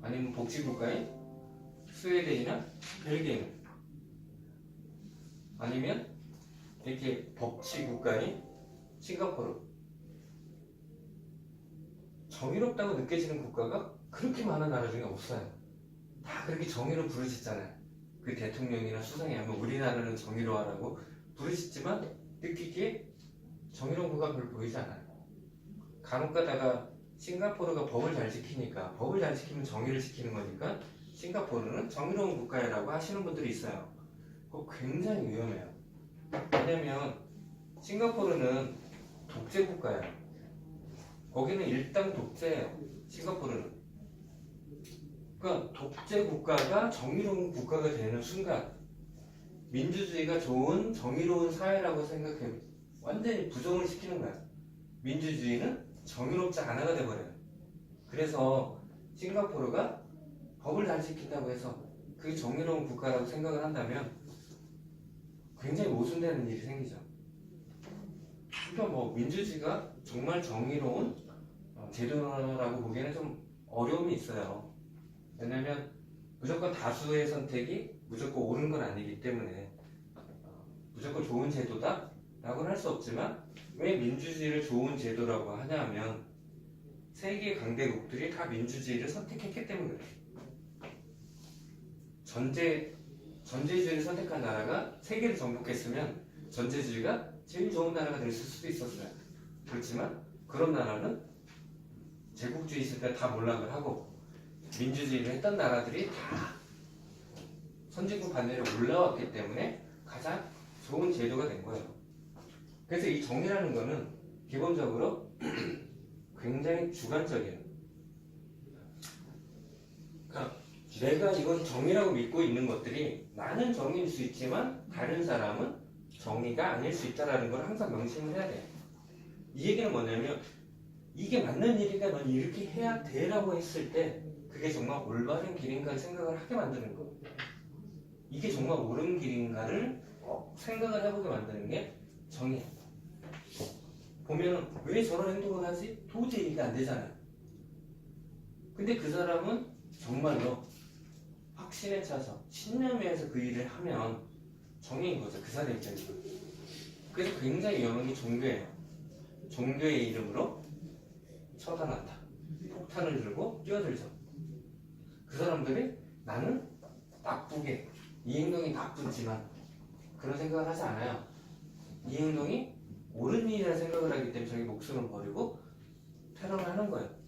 아니면 복지국가인 스웨덴이나 벨기에는? 아니면 이렇게 법치국가인 싱가포르? 정의롭다고 느껴지는 국가가 그렇게 많은 나라 중에 없어요. 다 그렇게 정의로 부르짖잖아요. 그 대통령이나 수상이 하면 우리나라는 정의로워라고 부르짖지만 느끼기에 정의로운 국가가 별로 보이지 않아요. 간혹 가다가 싱가포르가 법을 잘 지키니까 법을 잘 지키면 정의를 지키는 거니까 싱가포르는 정의로운 국가라고 하시는 분들이 있어요. 그거 굉장히 위험해요. 왜냐면 싱가포르는 독재 국가예요. 거기는 일당 독재예요. 싱가포르는. 그러니까 독재 국가가 정의로운 국가가 되는 순간 민주주의가 좋은 정의로운 사회라고 생각해요. 완전히 부정을 시키는 거야. 민주주의는 정의롭지 않아가 돼버려요. 그래서 싱가포르가 법을 잘 지킨다고 해서 그게 정의로운 국가라고 생각을 한다면 굉장히 모순되는 일이 생기죠. 그러니까 뭐 민주주의가 정말 정의로운 제도라고 보기에는 좀 어려움이 있어요. 왜냐면 무조건 다수의 선택이 무조건 옳은 건 아니기 때문에 무조건 좋은 제도다? 라고는 할 수 없지만 왜 민주주의를 좋은 제도라고 하냐 하면 세계 강대국들이 다 민주주의를 선택했기 때문에 그래요. 전제주의를 선택한 나라가 세계를 정복했으면 전제주의가 제일 좋은 나라가 될 수도 있었어요. 그렇지만 그런 나라는 제국주의 있을 때 다 몰락을 하고 민주주의를 했던 나라들이 다 선진국 반대로 올라왔기 때문에 가장 좋은 제도가 된 거예요. 그래서 이 정의라는 거는 기본적으로 굉장히 주관적이에요. 그러니까 내가 이건 정의라고 믿고 있는 것들이 나는 정의일 수 있지만 다른 사람은 정의가 아닐 수 있다는 걸 항상 명심을 해야 돼요. 이 얘기는 뭐냐면 이게 맞는 일이니까 넌 이렇게 해야 돼라고 했을 때 그게 정말 올바른 길인가 생각을 하게 만드는 거예요. 이게 정말 옳은 길인가를 생각을 해보게 만드는 게 정의예요. 보면 왜 저런 행동을 하지? 도저히 이해가 안 되잖아요. 근데 그 사람은 정말로 확신에 차서 신념에서 그 일을 하면 정의인 거죠. 그 사람 입장에서. 그래서 굉장히 위험한 게 종교예요. 종교의 이름으로 처단한다. 폭탄을 들고 뛰어들죠. 그 사람들이 나는 나쁘게, 이 행동이 나쁘지만 그런 생각을 하지 않아요. 이 행동이 옳은 일이라 생각을 하기 때문에 자기 목숨을 버리고 테러를 하는 거예요.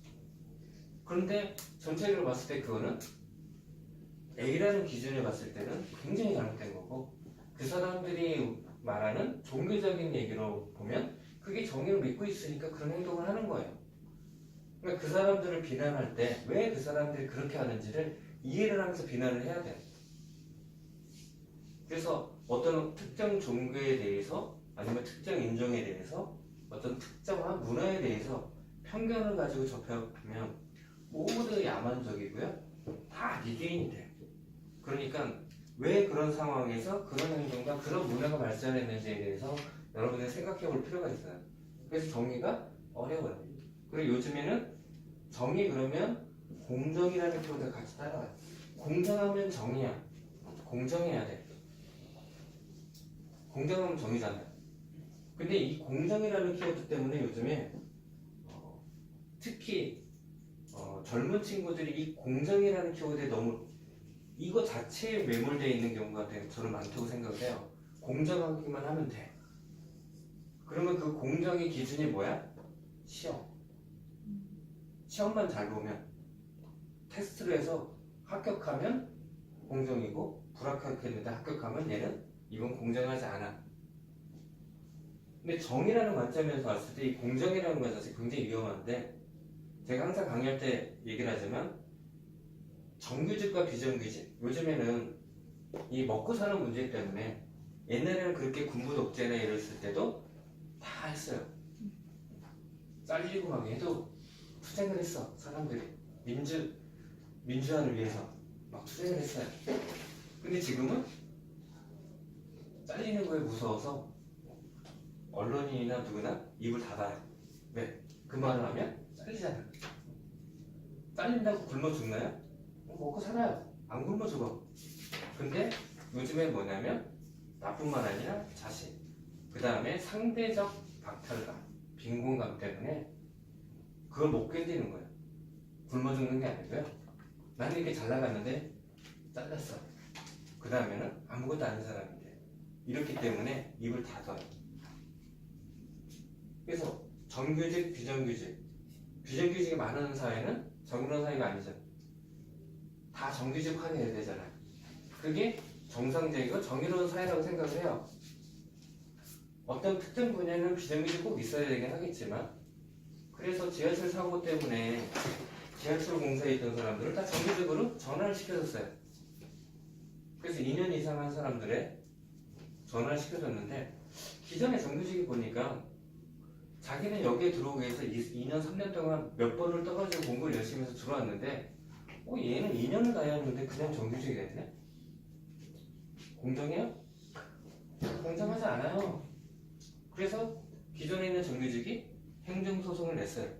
그런데 전체적으로 봤을 때 그거는 A라는 기준에 봤을 때는 굉장히 잘못된 거고, 그 사람들이 말하는 종교적인 얘기로 보면 그게 정의를 믿고 있으니까 그런 행동을 하는 거예요. 그러니까 그 사람들을 비난할 때 왜 그 사람들이 그렇게 하는지를 이해를 하면서 비난을 해야 돼요. 그래서 어떤 특정 종교에 대해서 아니면 특정 인종에 대해서 어떤 특정한 문화에 대해서 편견을 가지고 접해보면 모두 야만적이고요. 다 이기인이 돼요. 그러니까 왜 그런 상황에서 그런 행동과 그런 문화가 발전했는지에 대해서 여러분들이 생각해 볼 필요가 있어요. 그래서 정의가 어려워요. 그리고 요즘에는 정의 그러면 공정이라는 키워드가 같이 따라와요. 공정하면 정의야. 공정해야 돼. 공정하면 정의잖아요. 근데 이 공정이라는 키워드 때문에 요즘에 특히 젊은 친구들이 이 공정이라는 키워드에 너무 이거 자체에 매몰되어 있는 경우가 저는 많다고 생각을 해요. 공정하기만 하면 돼. 그러면 그 공정의 기준이 뭐야? 시험. 시험만 잘 보면, 테스트를 해서 합격하면 공정이고 불합격했는데 합격하면 얘는 이건 공정하지 않아. 근데 정의라는 관점에서 봤을 때 이 공정이라는 것 자체 굉장히 위험한데, 제가 항상 강의할 때 얘기를 하지만 정규직과 비정규직, 요즘에는 이 먹고 사는 문제 때문에 옛날에는 그렇게 군부 독재나 이랬을 때도 다 했어요. 잘리고 막 해도 투쟁을 했어. 사람들이 민주화를 위해서 막 투쟁을 했어요. 근데 지금은 잘리는 거에 무서워서 언론인이나 누구나 입을 닫아요. 왜? 그 말을 하면 잘리잖아. 잘린다고 굶어 죽나요? 먹고 살아요. 안 굶어 죽어. 근데 요즘에 뭐냐면 나뿐만 아니라 자신, 그 다음에 상대적 박탈감, 빈곤감 때문에 그걸 못 견디는 거예요. 굶어 죽는 게 아니고요. 나는 이렇게 잘 나갔는데 잘렸어. 그 다음에는 아무것도 아닌 사람인데, 이렇기 때문에 입을 닫아요. 그래서 정규직, 비정규직이 많은 사회는 정그런 사회가 아니죠. 다 정규직화해야 되잖아요. 그게 정상적이고 정의로운 사회라고 생각을 해요. 어떤 특정 분야는 비정규직 꼭 있어야 되긴 하겠지만, 그래서 지하철 사고 때문에 지하철 공사에 있던 사람들을 다 정규직으로 전환을 시켜줬어요. 그래서 2년 이상 한 사람들의 전환을 시켜줬는데, 기존의 정규직이 보니까 자기는 여기에 들어오기 위해서 2년, 3년 동안 몇 번을 떠가지고 공부를 열심히 해서 들어왔는데, 얘는 2년을 가야 하는데 그냥 정규직이 됐네? 공정해요? 공정하지 않아요. 그래서 기존에 있는 정규직이 행정소송을 냈어요.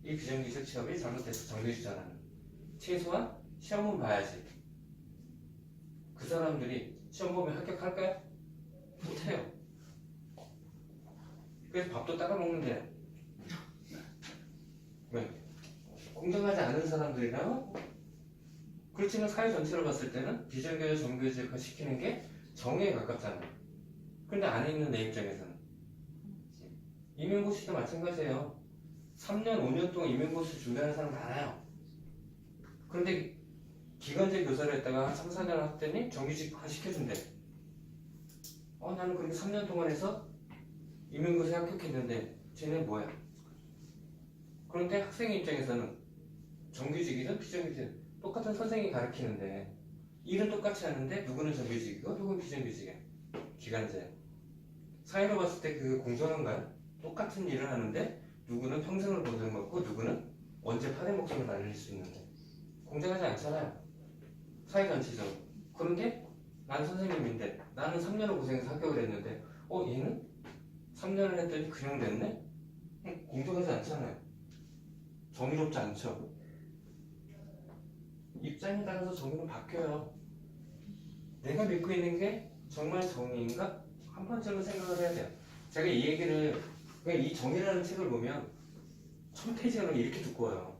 이 비정규직 취업이 잘못돼서 정규직 전환은. 최소한 시험은 봐야지. 그 사람들이 시험 보면 합격할까요? 못해요. 그래서 밥도 따라 먹는데, 왜? 공정하지 않은 사람들이랑. 그렇지만 사회 전체로 봤을 때는 비정규직, 정규직화 시키는 게 정의에 가깝잖아요. 근데 안에 있는 내 입장에서는 임용고시도 마찬가지예요. 3년, 5년 동안 임용고시 준비하는 사람 많아요. 그런데 기간제 교사를 했다가 3, 4년 했더니 정규직화 시켜준대. 나는 그렇게 3년 동안 해서 임용고시에 합격했는데 쟤는 뭐야? 그런데 학생 입장에서는 정규직이든 비정규직이든 똑같은 선생님이 가르치는데 일은 똑같이 하는데 누구는 정규직이고 누구는 비정규직이야. 기간제. 사회로 봤을 때 그 공정한가요? 똑같은 일을 하는데 누구는 평생을 보장받고 누구는 언제 팔의 목숨을 날릴 수 있는데 공정하지 않잖아요. 사회 전체적으로. 그런데 난 선생님인데 나는 3년을 고생해서 합격을 했는데 얘는 3년을 했더니 그냥 됐네? 공정하지 않잖아요. 정의롭지 않죠. 입장에 따라서 정의는 바뀌어요. 내가 믿고 있는 게 정말 정의인가? 한 번쯤은 생각을 해야 돼요. 제가 이 얘기를 그냥 이 정의라는 책을 보면 1000페이지가 이렇게 두꺼워요.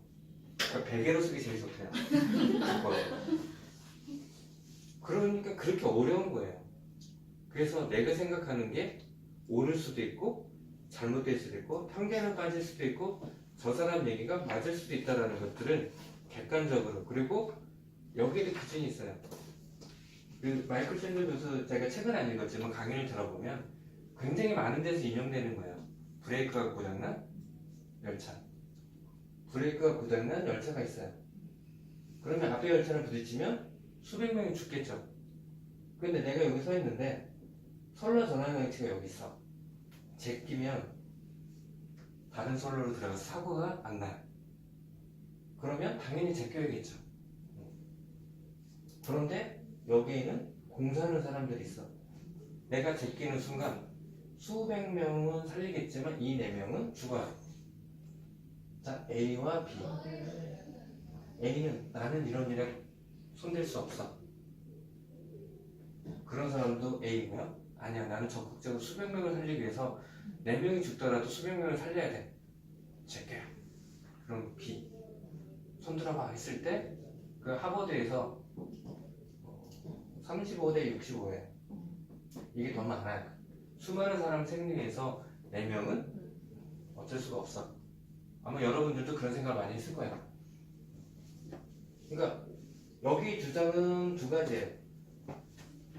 그러니까 베개로 쓰기 제일 좋대요. 두꺼워요. 그러니까 그렇게 어려운 거예요. 그래서 내가 생각하는 게 옳을 수도 있고 잘못될 수도 있고 편견을 빠질 수도 있고 저 사람 얘기가 맞을 수도 있다는 것들을 객관적으로 그리고 여기에도 기준이 있어요. 그 마이클 샌들 교수 제가 책은 안 읽었지만 강의를 들어보면 굉장히 많은 데서 인용되는 거예요. 브레이크가 고장난 열차. 브레이크가 고장난 열차가 있어요. 그러면 앞에 열차랑 부딪히면 수백 명이 죽겠죠. 근데 내가 여기 서 있는데 선로 전환장치가 여기 있어. 제끼면 다른 선로로 들어가서 사고가 안 나요. 그러면 당연히 제껴야겠죠. 그런데 여기에는 공사하는 사람들이 있어. 내가 제끼는 순간 수백 명은 살리겠지만 이 네 명은 죽어요. 자, A와 B. A는 나는 이런 일에 손댈 수 없어. 그런 사람도 A고요. 아니야, 나는 적극적으로 수백 명을 살리기 위해서 네 명이 죽더라도 수백 명을 살려야 돼. 제껴요. 그럼 B. 손 들어봐 했을 때 그 하버드에서 35대 65예요. 이게 더 많아요. 수많은 사람 생명에서 4명은 어쩔 수가 없어. 아마 여러분들도 그런 생각을 많이 했을 거예요. 그러니까 여기 주장은 두 가지예요.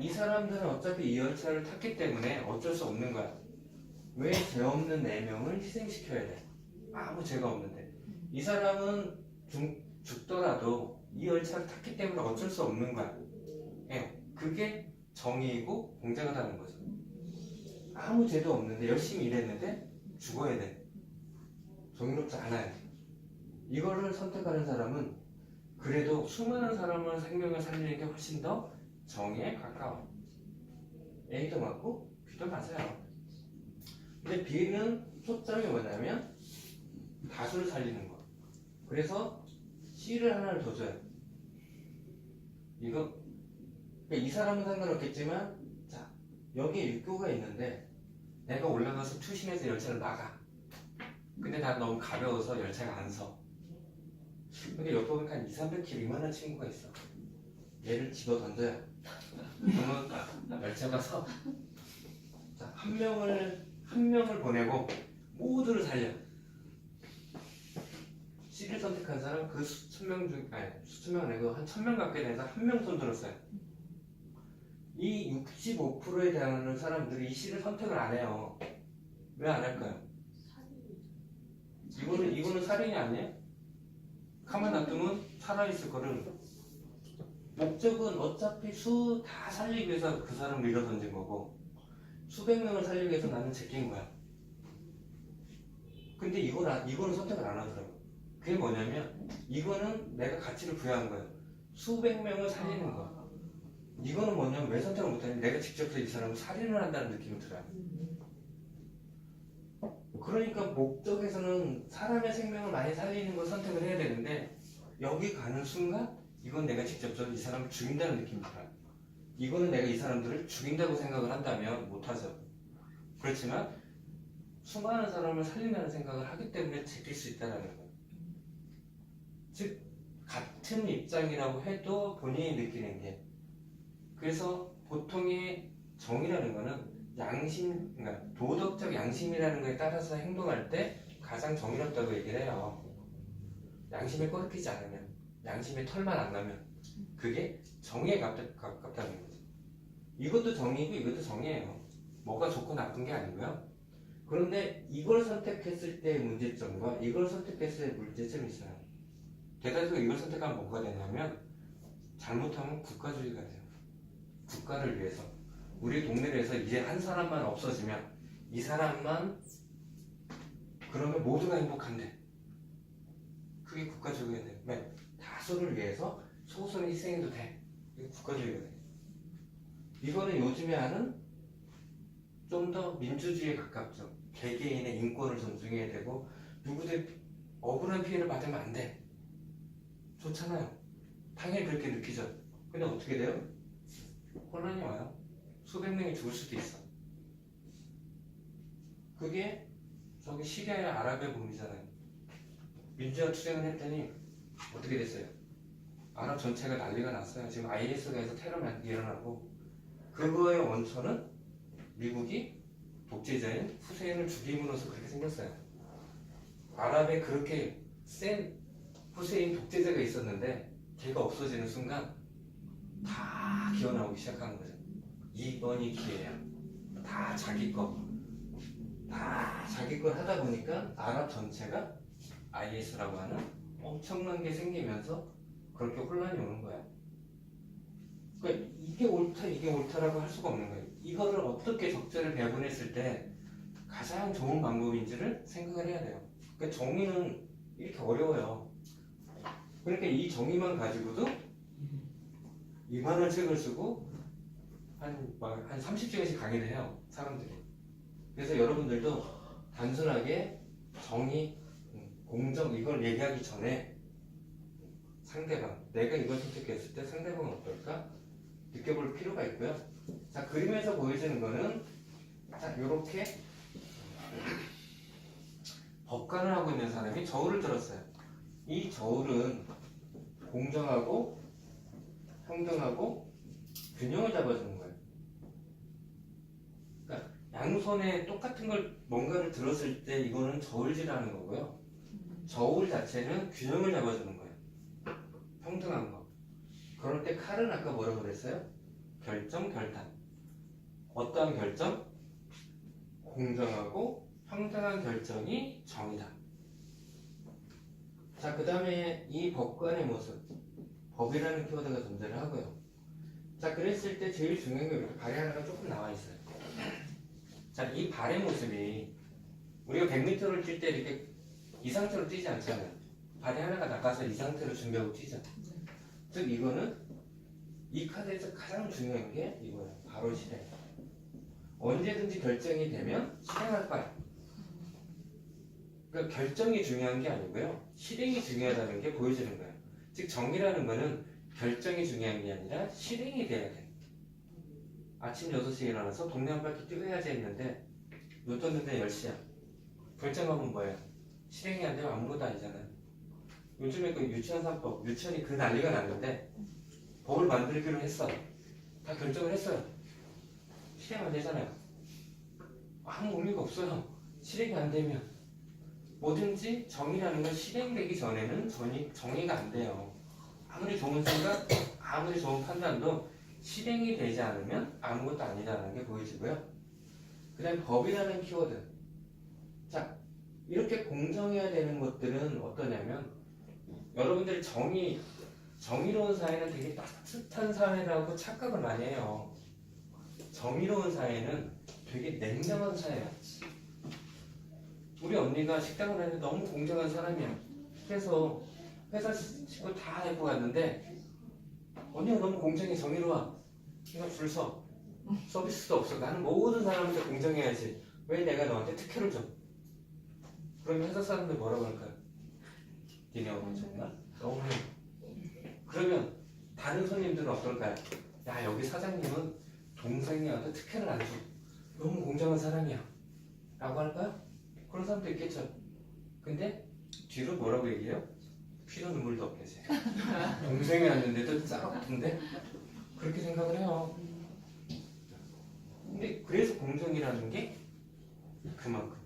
이 사람들은 어차피 이 열차를 탔기 때문에 어쩔 수 없는 거야. 왜 죄 없는 4명을 희생시켜야 돼? 아무 죄가 없는데. 이 사람은 죽더라도 이 열차를 탔기 때문에 어쩔 수 없는 거야. 그게 정의이고 공정하다는 거죠. 아무 죄도 없는데 열심히 일했는데 죽어야 돼. 정의롭지 않아요. 이거를 선택하는 사람은 그래도 수많은 사람의 생명을 살리는 게 훨씬 더 정의에 가까워. A도 맞고 B도 맞아요. 근데 B는 초점이 뭐냐면 다수를 살리는 거. 그래서 C를 하나를 더 줘요. 이거 그러니까 이 사람은 상관없겠지만 자 여기에 육교가 있는데 내가 올라가서 투신해서 열차를 막아. 근데 난 너무 가벼워서 열차가 안 서. 근데 옆에 보니까 한 200~300kg 이만한 친구가 있어. 얘를 집어 던져요. 그러면 열차가 서. 자, 한 명을 보내고 모두를 살려. C를 선택한 사람 그 수천 명 중, 아니 수천 명 아니고 한 1000명 가까이 돼서 한 명 손 들었어요. 이 65%에 대한 사람들이 이 C를 선택을 안 해요. 왜 안 할까요? 이거는 살인이 아니에요? 가만 놔두면 살아있을 거를. 목적은 어차피 수 다 살리기 위해서 그 사람을 밀어 던진 거고 수백 명을 살리기 위해서 나는 제낀 거야. 근데 이거는 선택을 안 하더라고. 그게 뭐냐면 이거는 내가 가치를 부여한 거예요. 수백 명을 살리는 거. 이거는 뭐냐면 왜 선택을 못하냐면 내가 직접 이 사람을 살인을 한다는 느낌이 들어요. 그러니까 목적에서는 사람의 생명을 많이 살리는 걸 선택을 해야 되는데 여기 가는 순간 이건 내가 직접적으로 이 사람을 죽인다는 느낌이 들어요. 이거는 내가 이 사람들을 죽인다고 생각을 한다면 못하죠. 그렇지만 수많은 사람을 살린다는 생각을 하기 때문에 제낄 수 있다는 거예요. 즉 같은 입장이라고 해도 본인이 느끼는 게 그래서 보통의 정의라는 거는 양심, 그러니까 도덕적 양심이라는 거에 따라서 행동할 때 가장 정의롭다고 얘기를 해요. 양심에 꺼리끼지 않으면, 양심에 털만 안 나면 그게 정의에 가깝다는 거죠. 이것도 정의이고 이것도 정의예요. 뭐가 좋고 나쁜 게 아니고요. 그런데 이걸 선택했을 때의 문제점과 이걸 선택했을 때의 문제점이 있어요. 대다수가 이걸 선택하면 뭐가 되냐면 잘못하면 국가주의가 돼요. 국가를 위해서 우리 동네에서 이제 한 사람만 없어지면 이 사람만 그러면 모두가 행복한데 그게 국가주의가 돼요. 왜? 다수를 위해서 소수는 희생해도 돼. 이게 국가주의가 돼요. 이거는 요즘에 하는 좀 더 민주주의에 가깝죠. 개개인의 인권을 존중해야 되고 누구들 억울한 피해를 받으면 안 돼. 좋잖아요. 당연히 그렇게 느끼죠. 근데 어떻게 돼요? 혼란이 와요. 수백 명이 죽을 수도 있어. 그게 저기 시리아의 아랍의 봄이잖아요. 민주화 투쟁을 했더니 어떻게 됐어요? 아랍 전체가 난리가 났어요. 지금 IS가 해서 테러가 일어나고, 그거의 원천은 미국이 독재자인 후세인을 죽임으로써 그렇게 생겼어요. 아랍에 그렇게 센 후세인 독재자가 있었는데 걔가 없어지는 순간 다 기어나오기 시작하는 거죠. 이번이 기회야. 다 자기 거. 다 자기 걸 하다 보니까 아랍 전체가 IS라고 하는 엄청난 게 생기면서 그렇게 혼란이 오는 거야. 그러니까 이게 옳다, 이게 옳다라고 할 수가 없는 거예요. 이거를 어떻게 적절히 배분했을 때 가장 좋은 방법인지를 생각을 해야 돼요. 그러니까 정의는 이렇게 어려워요. 그러니까 이 정의만 가지고도 이만한 책을 쓰고 한 30시간씩 강의를 해요, 사람들이. 그래서 여러분들도 단순하게 정의, 공정 이걸 얘기하기 전에 상대방, 내가 이걸 선택했을 때 상대방은 어떨까? 느껴볼 필요가 있고요. 자, 그림에서 보여지는 거는 자, 요렇게 법관을 하고 있는 사람이 저울을 들었어요. 이 저울은 공정하고 평등하고 균형을 잡아주는 거예요. 그러니까 양손에 똑같은 걸 뭔가를 들었을 때 이거는 저울질하는 거고요. 저울 자체는 균형을 잡아주는 거예요. 평등한 거. 그럴 때 칼은 아까 뭐라고 그랬어요? 결정, 결단. 어떠한 결정? 공정하고 평등한 결정이 정의다. 자, 그 다음에 이 법관의 모습. 법이라는 키워드가 존재를 하고요. 자, 그랬을 때 제일 중요한 게 이렇게 발이 하나가 조금 나와 있어요. 자, 이 발의 모습이 우리가 100m를 뛸 때 이렇게 이 상태로 뛰지 않잖아요. 발이 하나가 나가서 이 상태로 준비하고 뛰죠. 즉 이거는 이 카드에서 가장 중요한 게 이거예요. 바로 실행. 언제든지 결정이 되면 실행할 거야. 그러니까 결정이 중요한 게 아니고요. 실행이 중요하다는 게 보여지는 거예요. 즉 정의라는 거는 결정이 중요한 게 아니라 실행이 돼야 돼. 아침 6시에 일어나서 동네 한 바퀴 뛰어야지 했는데 못 떴는데 10시야. 결정하면 뭐예요? 실행이 안 되면 아무것도 아니잖아요. 요즘에 그 유치원 3법, 유치원이 그 난리가 났는데 법을 만들기로 했어. 다 결정을 했어요. 실행 안 되잖아요. 아무 의미가 없어요. 실행이 안 되면. 뭐든지 정의라는 건 실행되기 전에는 정의가 안 돼요. 아무리 좋은 생각, 아무리 좋은 판단도 실행이 되지 않으면 아무것도 아니다라는 게 보여지고요. 그 다음에 법이라는 키워드. 자, 이렇게 공정해야 되는 것들은 어떠냐면 여러분들이 정의로운 사회는 되게 따뜻한 사회라고 착각을 많이 해요. 정의로운 사회는 되게 냉정한 사회야. 우리 언니가 식당을 하는데 너무 공정한 사람이야. 그래서 회사 식구 다 데리고 갔는데 언니가 너무 공정해, 정의로워. 그냥 줄 서. 서비스도 없어. 나는 모든 사람한테 공정해야지. 왜 내가 너한테 특혜를 줘? 그러면 회사 사람들 뭐라고 할까요? 니네 어머 정말? 너무해. 그러면 다른 손님들은 어떨까요? 야, 여기 사장님은 동생이한테 특혜를 안 줘. 너무 공정한 사람이야. 라고 할까요? 그런 사람도 있겠죠. 근데 뒤로 뭐라고 얘기해요? 피도 눈물도 없겠지. 동생이 왔는데도 싸가쁜데? 그렇게 생각을 해요. 근데 그래서 공정이라는 게 그만큼.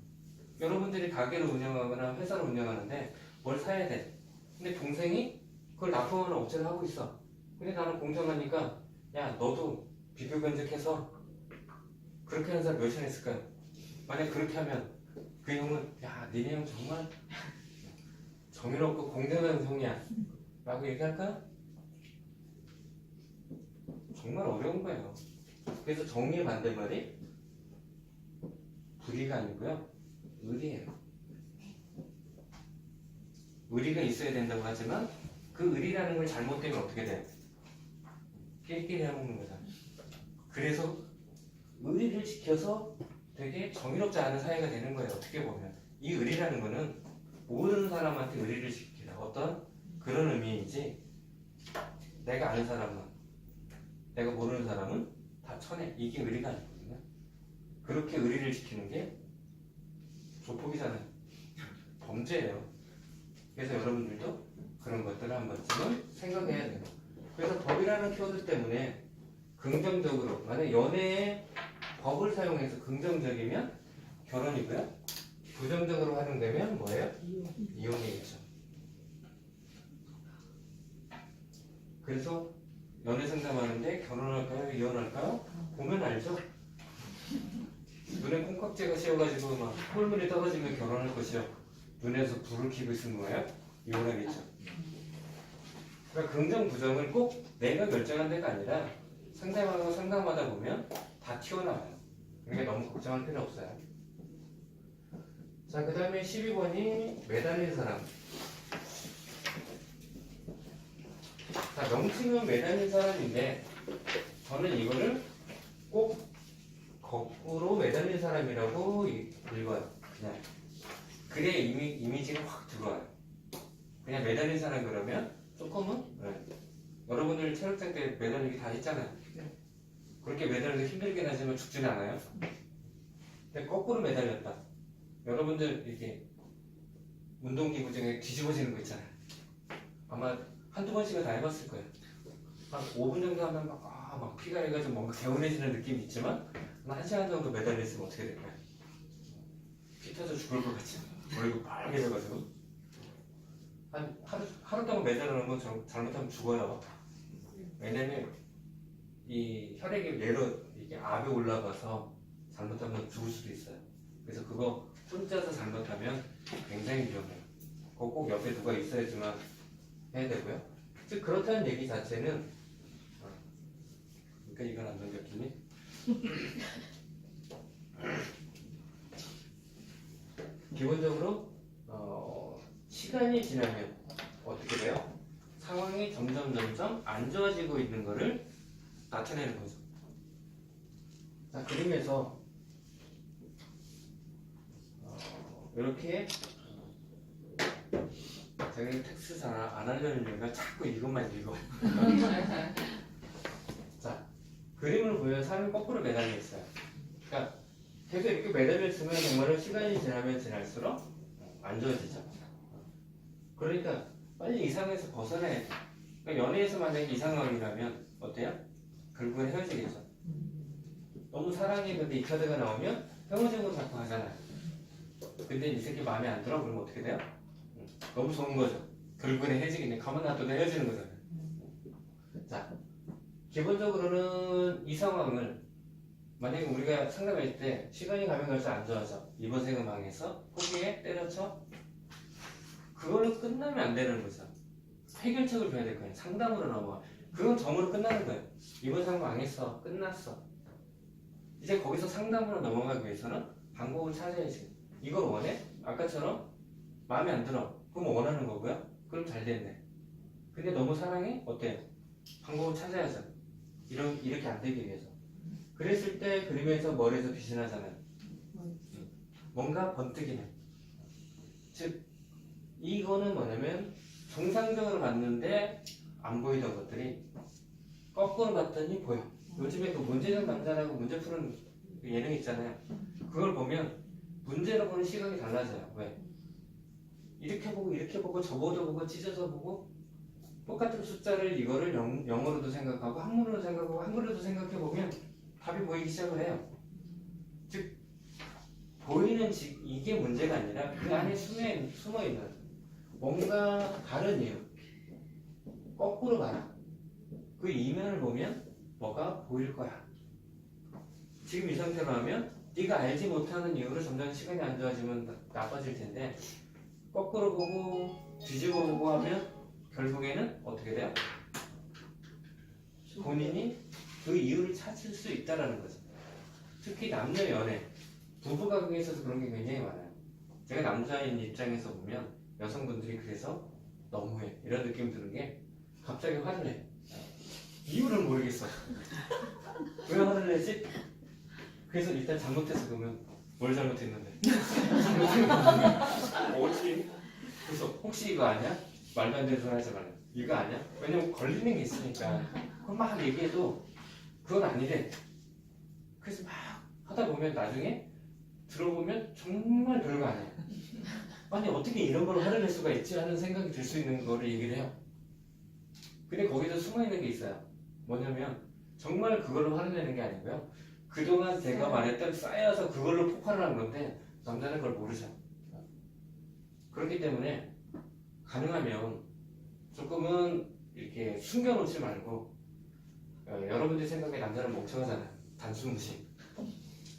여러분들이 가게를 운영하거나 회사를 운영하는데 뭘 사야 돼. 근데 동생이 그걸 납품하는 업체를 하고 있어. 근데 나는 공정하니까 야, 너도 비교 견적해서 그렇게 하는 사람 몇이나 있을까요? 만약 그렇게 하면 그 형은 야, 니네 형 정말 정의롭고 공정한 형이야 라고 얘기할까요? 정말 어려운 거예요. 그래서 정의의 반대말이 불의가 아니고요, 의리예요. 의리가 있어야 된다고 하지만 그 의리라는 걸 잘못되면 어떻게 돼요? 끼리끼리 해먹는 거잖아요. 그래서 의리를 지켜서 되게 정의롭지 않은 사회가 되는 거예요. 어떻게 보면 이 의리라는 거는 모든 사람한테 의리를 지키라, 어떤 그런 의미인지, 내가 아는 사람은, 내가 모르는 사람은 다 천해. 이게 의리가 아니거든요. 그렇게 의리를 지키는 게 조폭이잖아요. 범죄예요. 그래서 여러분들도 그런 것들을 한 번쯤은 생각해야 돼요. 그래서 법이라는 키워드 때문에 긍정적으로, 만약 연애에 법을 사용해서 긍정적이면 결혼이고요. 부정적으로 활용되면 뭐예요? 이혼이겠죠. 그래서 연애 상담하는데 결혼할까요? 이혼할까요? 보면 알죠? 눈에 콩깍지가 씌어가지고 막 콧물이 떨어지면 결혼할 것이요. 눈에서 불을 켜고 있는 거예요? 이혼하겠죠. 그러니까 긍정 부정을 꼭 내가 결정한 데가 아니라 상대방하고 상담하다 보면 다 튀어나와요. 그러니까 너무 걱정할 필요 없어요. 자, 그 다음에 12번이 매달린 사람. 자, 명칭은 매달린 사람인데 저는 이거를 꼭 거꾸로 매달린 사람이라고 읽어요. 그냥 그래 이미지가 확 들어와요. 그냥 매달린 사람 그러면 조금은 여러분들 체력장 때 매달리기 다 했잖아요. 그렇게 매달려서 힘들긴 하지만 죽지는 않아요. 근데 거꾸로 매달렸다. 여러분들 이렇게 운동기구 중에 뒤집어지는 거 있잖아요. 아마 한두 번씩은 다 해봤을 거예요. 한 5분 정도 하면 막 피가 해가지고 뭔가 개운해지는 느낌이 있지만 한 1시간 정도 매달렸으면 어떻게 될까요? 피 터져 죽을 것 같지? 얼굴 빨개져가지고 한 하루 동안 매달려 놓은 건 잘못하면 죽어요. 왜냐면 이 혈액이 내려 이게 압에 올라가서 잘못하면 죽을 수도 있어요. 그래서 그거 혼자서 잘못하면 굉장히 위험해요. 그거 꼭 옆에 누가 있어야지만 해야 되고요. 즉 그렇다는 얘기 자체는 그러니까 이건 안 넘겼더니 기본적으로 시간이 지나면 어떻게 돼요? 상황이 점점 안 좋아지고 있는 것을 나타내는 거죠. 자, 그림에서 이렇게 제가 텍스트 잘 안 하려는 이유가 자꾸 이것만 읽어. 자, 그림을 보면 사람이 거꾸로 매달려 있어요. 그러니까 계속 이렇게 매달려 있으면 정말로 시간이 지나면 지날수록 안 좋아지죠. 그러니까 빨리 이 상황에서 벗어나야 돼. 그러니까 연애에서 만약에 이 상황이라면 어때요? 결국은 헤어지겠죠. 너무 사랑해 근데 이 카드가 나오면 헤어지고 자꾸 하잖아요. 근데 이 새끼 마음에 안 들어? 그러면 어떻게 돼요? 너무 좋은 거죠. 결국은 헤어지겠네. 가만 놔둬도 헤어지는 거잖아요. 자, 기본적으로는 이 상황을 만약에 우리가 상담할 때 시간이 가면 갈수록 안 좋아져. 이번 생은 망해서 포기해? 때려쳐? 그걸로 끝나면 안 되는 거죠. 해결책을 줘야 될 거예요. 상담으로 넘어가. 그건 점으로 끝나는 거예요. 이번 상 망했어. 끝났어. 이제 거기서 상담으로 넘어가기 위해서는 방법을 찾아야지. 이걸 원해? 아까처럼 마음에 안 들어. 그럼 원하는 거고요. 그럼 잘 됐네. 근데 너무 사랑해? 어때요? 방법을 찾아야죠. 이렇게 안 되기 위해서. 그랬을 때 그림에서 머리에서 빛이 나잖아요. 뭔가 번뜩이네. 즉 이거는 뭐냐면 정상적으로 봤는데 안 보이던 것들이 거꾸로 봤더니 보여. 요즘에 그 문제적 남자라고 문제 푸는 그 예능 있잖아요. 그걸 보면 문제를 보는 시각이 달라져요. 왜? 이렇게 보고 접어도 보고 찢어서 보고 똑같은 숫자를 이거를 영어로도 생각하고 한문으로도 생각하고 한글로도 생각해 보면 답이 보이기 시작을 해요. 즉 보이는 이게 문제가 아니라 그 안에 숨어 있는 뭔가 다른 이유. 거꾸로 봐라. 그 이면을 보면 뭐가 보일 거야. 지금 이 상태로 하면 네가 알지 못하는 이유로 점점 시간이 안 좋아지면 나빠질 텐데 거꾸로 보고 뒤집어 보고 하면 결국에는 어떻게 돼요? 본인이 그 이유를 찾을 수 있다는 거죠. 특히 남녀 연애, 부부 관계에 있어서 그런 게 굉장히 많아요. 제가 남자인 입장에서 보면 여성분들이 그래서 너무해 이런 느낌 드는 게 갑자기 화를 내. 이유를 모르겠어. 왜 화를 내지? 그래서 일단 잘못해서 그러면 뭘 잘못했는데? 어찌? 그래서 혹시 이거 아니야? 말도 안 되는 소리 하지 말라. 이거 아니야? 왜냐면 걸리는 게 있으니까. 그럼 막 얘기해도 그건 아니래. 그래서 막 하다 보면 나중에 들어보면 정말 별거 아니에요. 아니 어떻게 이런 걸 화내낼 수가 있지 하는 생각이 들 수 있는 거를 얘기를 해요. 근데 거기서 숨어있는 게 있어요. 뭐냐면 정말 그걸로 화내는 게 아니고요. 그동안 제가 말했던 쌓여서 그걸로 폭발을 한 건데 남자는 그걸 모르죠. 그렇기 때문에 가능하면 조금은 이렇게 숨겨놓지 말고 여러분들 생각에 남자는 멍청하잖아요. 단순 무심.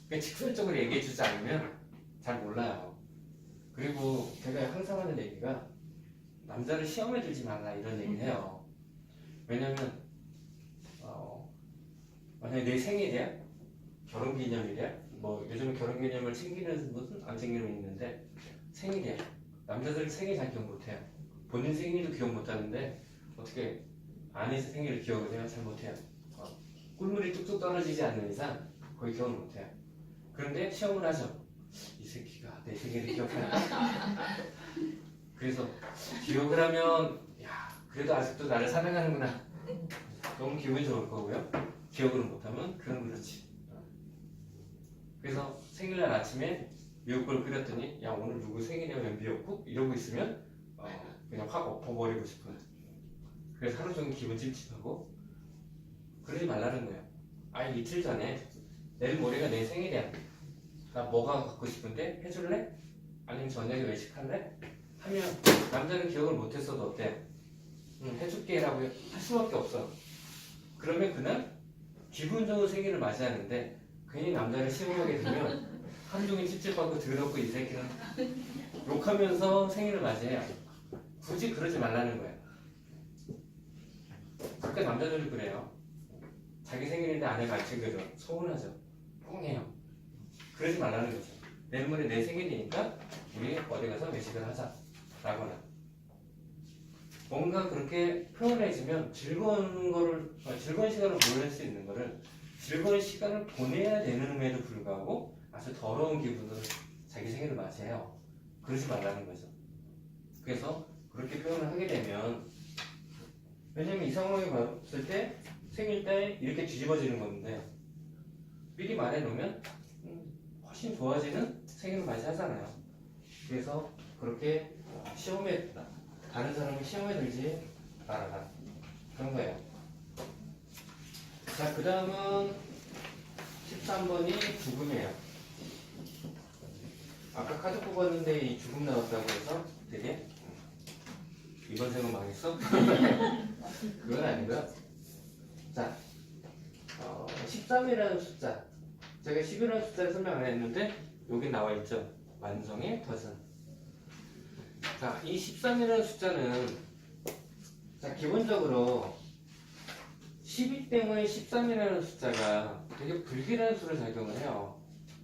그러니까 직설적으로 얘기해주지 않으면 잘 몰라요. 그리고 제가 항상 하는 얘기가 남자를 시험에 들지 말라 이런 얘기를 해요. 왜냐면 만약에 내 생일이야? 결혼기념일이야? 뭐 요즘은 결혼기념을 챙기는 분은 안 챙기는 분 있는데 생일이야. 남자들 생일 잘 기억 못해요. 본인 생일도 기억 못하는데 어떻게 아내 생일을 기억을 해요? 잘 못해요. 꿀물이 뚝뚝 떨어지지 않는 이상 거의 기억을 못해요. 그런데 시험을 하죠. 이 새끼가 내 생일을 기억하나? 그래서 기억을 하면 야 그래도 아직도 나를 사랑하는구나. 너무 기분이 좋을 거고요. 기억을 못하면 그건 그렇지. 그래서 생일날 아침에 미역국을 끓였더니 야 오늘 누구 생일이야 왜 미역국? 이러고 있으면 그냥 확 엎어버리고 싶어요. 그래서 하루 종일 기분 찝찝하고 그러지 말라는 거예요. 아니 이틀 전에 내일 모레가 내 생일이야. 나 뭐가 갖고 싶은데 해줄래? 아니면 저녁에 외식할래? 하면 남자는 기억을 못했어도 어때요? 응 해줄게 라고 할 수밖에 없어. 그러면 그날 기분 좋은 생일을 맞이하는데 괜히 남자를 시험하게 되면 하루 종일 찝찝하고 더럽고 이 새끼는 욕하면서 생일을 맞이해요. 굳이 그러지 말라는 거예요. 그러니까 남자들이 그래요. 자기 생일인데 아내가 안 챙겨줘. 서운하죠. 뽕해요. 그러지 말라는 거죠. 내일 모레 내 생일이니까 우리 어디 가서 외식을 하자 라거나 뭔가 그렇게 표현해주면 즐거운 시간을 보낼 수 있는 거를 즐거운 시간을 보내야 되는음에도 불구하고 아주 더러운 기분으로 자기 생일을 맞이해요. 그러지 말라는 거죠. 그래서 그렇게 표현을 하게 되면 왜냐면 이 상황에 봤을 때 생일 때 이렇게 뒤집어지는 건데 미리 말해놓으면 훨씬 좋아지는 생일을 맞이하잖아요. 그래서 그렇게 시험에 다른 사람이 시험에 들지 말아라 그런 거예요. 자, 그 다음은 13번이 죽음이에요. 아까 카드 뽑았는데 이 죽음 나왔다고 해서 되게 이번 생은 망했어? 그건 아니고요. 자, 13이라는 숫자 제가 10이라는 숫자를 설명 안 했는데 여기 나와 있죠. 완성의 덫은. 자, 이 13이라는 숫자는 자 기본적으로 12 때문에 13이라는 숫자가 되게 불길한 수를 작용을 해요.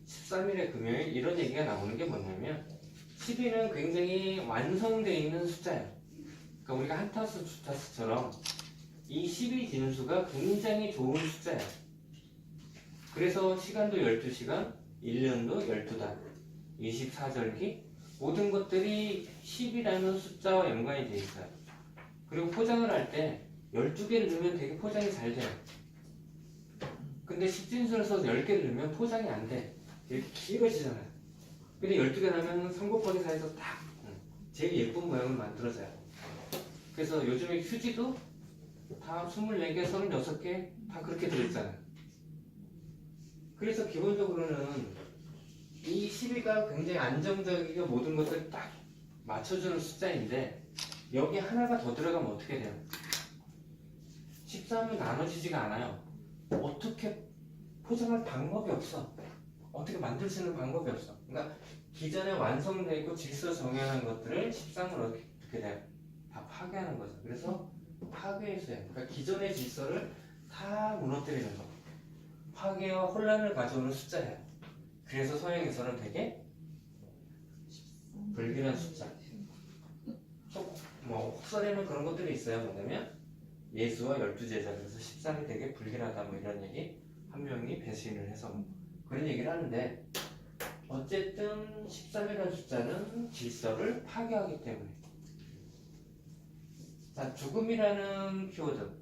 13일의 금요일 이런 얘기가 나오는 게 뭐냐면 12는 굉장히 완성되어 있는 숫자예요. 그러니까 우리가 한타수, 두타수처럼 이 12 진수가 굉장히 좋은 숫자예요. 그래서 시간도 12시간, 1년도 12달, 24절기 모든 것들이 10이라는 숫자와 연관이 되어 있어요. 그리고 포장을 할 때 12개를 넣으면 되게 포장이 잘 돼요. 근데 10진수를 써서 10개를 넣으면 포장이 안 돼. 이렇게 길어지잖아요. 근데 12개 넣으면 3 곱하기 4에서 딱 제일 예쁜 모양을 만들어져요. 그래서 요즘에 휴지도 다 24개, 36개 다 그렇게 들어있잖아요. 그래서 기본적으로는 이 12가 굉장히 안정적이고 모든 것을 딱 맞춰주는 숫자인데 여기 하나가 더 들어가면 어떻게 돼요? 13은 나눠지지가 않아요. 어떻게 포장할 방법이 없어. 어떻게 만들 수 있는 방법이 없어. 그러니까 기존에 완성되어 있고 질서 정연한 것들을 13을 어떻게 돼요? 다 파괴하는 거죠. 그래서 파괴수예요. 그러니까 기존의 질서를 다 무너뜨리는 거. 파괴와 혼란을 가져오는 숫자예요. 그래서 서양에서는 되게 불길한 숫자. 뭐 혹설에는 그런 것들이 있어요. 뭐냐면 예수와 12제자 그래서 13이 되게 불길하다 뭐 이런 얘기 한 명이 배신을 해서 그런 얘기를 하는데 어쨌든 13이라는 숫자는 질서를 파괴하기 때문에 자 죽음이라는 키워드